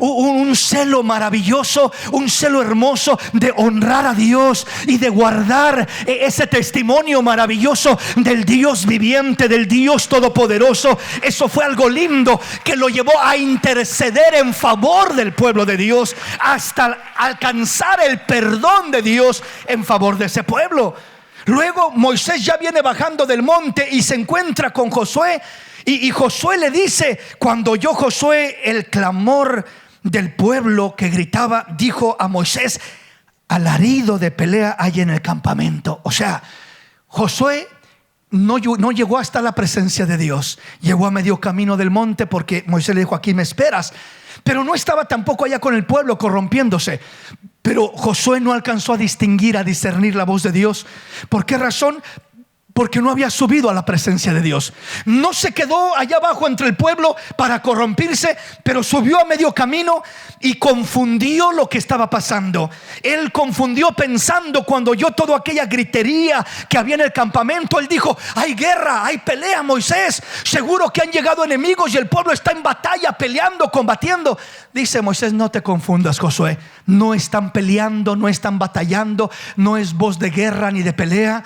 un celo maravilloso, un celo hermoso de honrar a Dios y de guardar ese testimonio maravilloso del Dios viviente, del Dios todopoderoso. Eso fue algo lindo que lo llevó a interceder en favor del pueblo de Dios, hasta alcanzar el perdón de Dios en favor de ese pueblo. Luego Moisés ya viene bajando del monte y se encuentra con Josué. Y Josué le dice: cuando oyó Josué el clamor del pueblo que gritaba, dijo a Moisés: alarido de pelea hay en el campamento. O sea, Josué no llegó hasta la presencia de Dios, llegó a medio camino del monte, porque Moisés le dijo: aquí me esperas. Pero no estaba tampoco allá con el pueblo corrompiéndose. Pero Josué no alcanzó a distinguir, a discernir la voz de Dios. ¿Por qué razón? Porque no había subido a la presencia de Dios. No se quedó allá abajo entre el pueblo para corrompirse, pero subió a medio camino y confundió lo que estaba pasando. Él confundió pensando, cuando oyó toda aquella gritería que había en el campamento, él dijo: hay guerra, hay pelea, Moisés. Seguro que han llegado enemigos y el pueblo está en batalla, peleando, combatiendo. Dice Moisés: no te confundas, Josué. No están peleando, no están batallando. No es voz de guerra ni de pelea.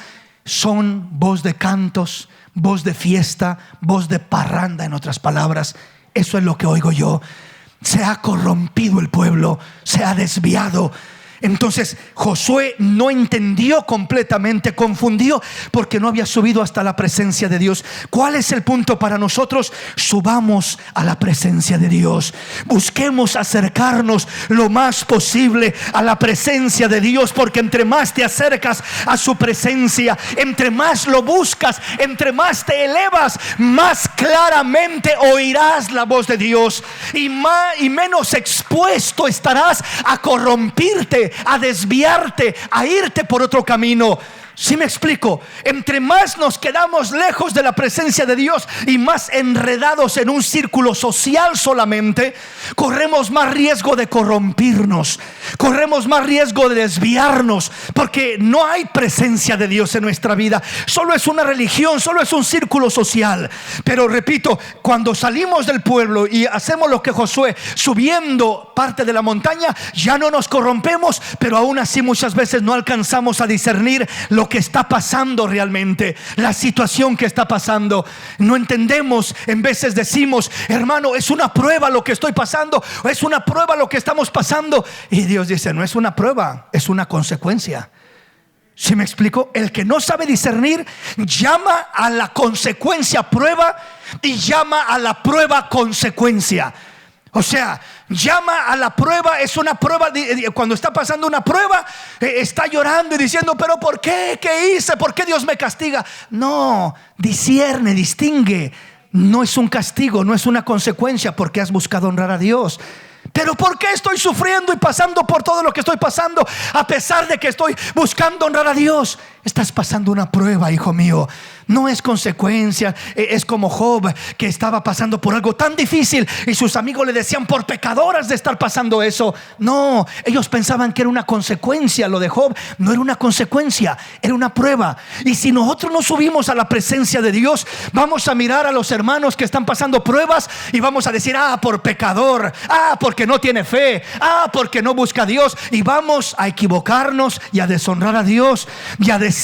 Son voz de cantos, voz de fiesta, voz de parranda, en otras palabras. Eso es lo que oigo yo. Se ha corrompido el pueblo, se ha desviado. Entonces Josué no entendió completamente, confundió, porque no había subido hasta la presencia de Dios. ¿Cuál es el punto para nosotros? Subamos a la presencia de Dios. Busquemos acercarnos lo más posible a la presencia de Dios, porque entre más te acercas a su presencia, entre más lo buscas, entre más te elevas, más claramente oirás la voz de Dios, y menos expuesto estarás a corrompirte, a desviarte, a irte por otro camino. ¿Sí me explico? Entre más nos quedamos lejos de la presencia de Dios y más enredados en un círculo social solamente, corremos más riesgo de corrompirnos, corremos más riesgo de desviarnos, porque no hay presencia de Dios en nuestra vida. Solo es una religión, solo es un círculo social. Pero repito, cuando salimos del pueblo y hacemos lo que Josué, subiendo parte de la montaña, ya no nos corrompemos, pero aún así muchas veces no alcanzamos a discernir lo que está pasando realmente, la situación que está pasando. No entendemos. En veces decimos: hermano, es una prueba lo que estoy pasando, es una prueba lo que estamos pasando. Y Dios dice: no es una prueba, es una consecuencia. ¿Sí me explico? El que no sabe discernir llama a la consecuencia prueba y llama a la prueba consecuencia. O sea, llama a la prueba, es una prueba, cuando está pasando una prueba, está llorando y diciendo, pero ¿por qué? ¿Qué hice? ¿Por qué Dios me castiga? No, discierne, distingue. No es un castigo, no es una consecuencia porque has buscado honrar a Dios. Pero ¿por qué estoy sufriendo y pasando por todo lo que estoy pasando a pesar de que estoy buscando honrar a Dios? Estás pasando una prueba, hijo mío. No es consecuencia. Es como Job, que estaba pasando por algo tan difícil y sus amigos le decían, por pecadoras de estar pasando eso. No, ellos pensaban que era una consecuencia. Lo de Job no era una consecuencia, era una prueba. Y si nosotros no subimos a la presencia de Dios, vamos a mirar a los hermanos que están pasando pruebas y vamos a decir, por pecador, porque no tiene fe, porque no busca a Dios. Y vamos a equivocarnos y a deshonrar a Dios y a decir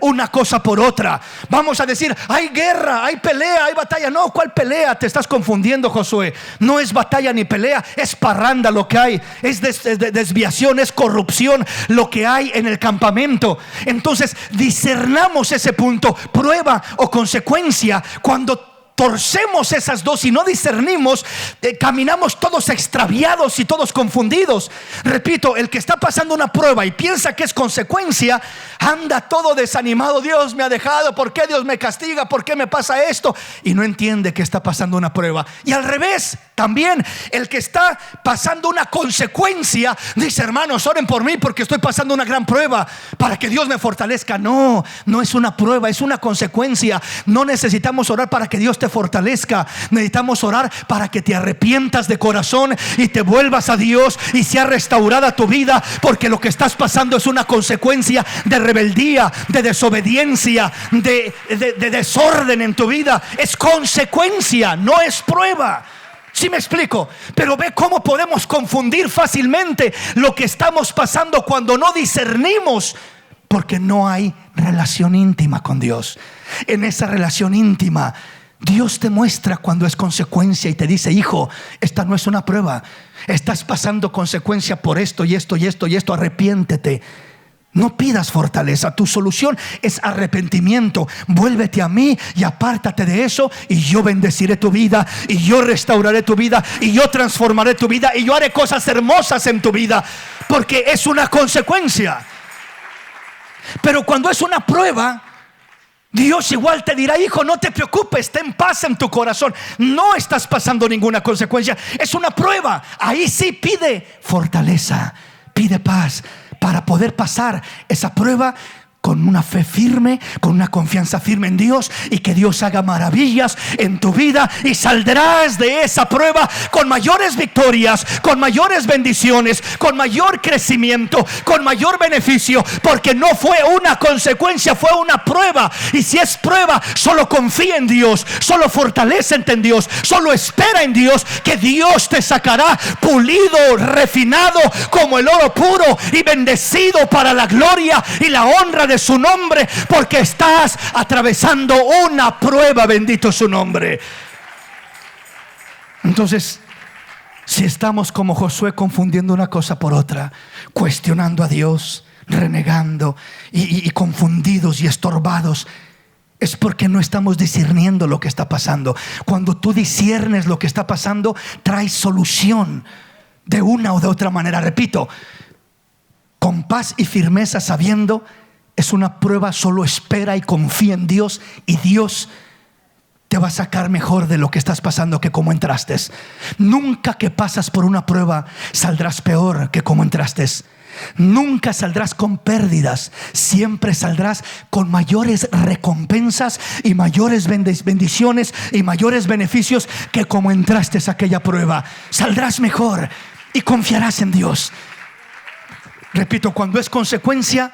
una cosa por otra. Vamos a decir, hay guerra, hay pelea, hay batalla. No, ¿cuál pelea? Te estás confundiendo, Josué. No es batalla ni pelea, es parranda lo que hay. Es desviación, es corrupción lo que hay en el campamento. Entonces discernamos ese punto, prueba o consecuencia. Cuando torcemos esas dos y no discernimos, caminamos todos extraviados y todos confundidos. Repito, el que está pasando una prueba y piensa que es consecuencia, anda todo desanimado. Dios me ha dejado, ¿por qué Dios me castiga? ¿Por qué me pasa esto? Y no entiende que está pasando una prueba. Y al revés, también el que está pasando una consecuencia dice, hermanos, oren por mí porque estoy pasando una gran prueba para que Dios me fortalezca. No, no es una prueba, es una consecuencia. No necesitamos orar para que Dios te fortalezca. Necesitamos orar para que te arrepientas de corazón y te vuelvas a Dios y sea restaurada tu vida, porque lo que estás pasando es una consecuencia de rebeldía, de desobediencia, de desorden en tu vida. Es consecuencia, no es prueba. ¿Sí me explico? Pero ve cómo podemos confundir fácilmente lo que estamos pasando cuando no discernimos, porque no hay relación íntima con Dios. En esa relación íntima, Dios te muestra cuando es consecuencia y te dice, hijo, esta no es una prueba, estás pasando consecuencia por esto y esto y esto y esto, arrepiéntete. No pidas fortaleza, tu solución es arrepentimiento. Vuélvete a mí y apártate de eso, y yo bendeciré tu vida, y yo restauraré tu vida, y yo transformaré tu vida, y yo haré cosas hermosas en tu vida, porque es una consecuencia. Pero cuando es una prueba, Dios igual te dirá, hijo, no te preocupes, ten paz en tu corazón. No estás pasando ninguna consecuencia, es una prueba. Ahí sí pide fortaleza, pide paz para poder pasar esa prueba con una fe firme, con una confianza firme en Dios, y que Dios haga maravillas en tu vida, y saldrás de esa prueba con mayores victorias, con mayores bendiciones, con mayor crecimiento, con mayor beneficio, porque no fue una consecuencia, fue una prueba. Y si es prueba, solo confía en Dios, solo fortalécete en Dios, solo espera en Dios, que Dios te sacará pulido, refinado como el oro puro, y bendecido para la gloria y la honra de su nombre, porque estás atravesando una prueba. Bendito su nombre. Entonces, si estamos como Josué, confundiendo una cosa por otra, cuestionando a Dios, renegando y confundidos y estorbados, es porque no estamos discerniendo lo que está pasando. Cuando tú disciernes lo que está pasando, traes solución de una o de otra manera. Repito, con paz y firmeza, sabiendo es una prueba, solo espera y confía en Dios, y Dios te va a sacar mejor de lo que estás pasando que como entraste. Nunca que pasas por una prueba saldrás peor que como entraste. Nunca saldrás con pérdidas, siempre saldrás con mayores recompensas y mayores bendiciones y mayores beneficios que como entraste a aquella prueba. Saldrás mejor y confiarás en Dios. Repito, cuando es consecuencia,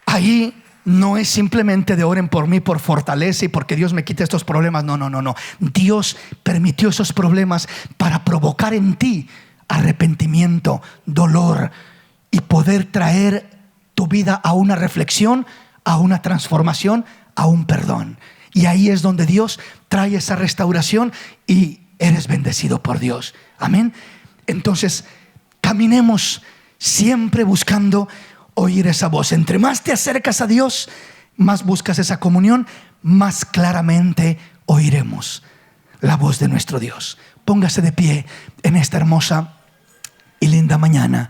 ahí no es simplemente de oren por mí, por fortaleza y porque Dios me quite estos problemas. No. Dios permitió esos problemas para provocar en ti arrepentimiento, dolor, y poder traer tu vida a una reflexión, a una transformación, a un perdón. Y ahí es donde Dios trae esa restauración y eres bendecido por Dios. Amén. Entonces, caminemos siempre buscando oír esa voz. Entre más te acercas a Dios, más buscas esa comunión, más claramente oiremos la voz de nuestro Dios. Póngase de pie en esta hermosa y linda mañana.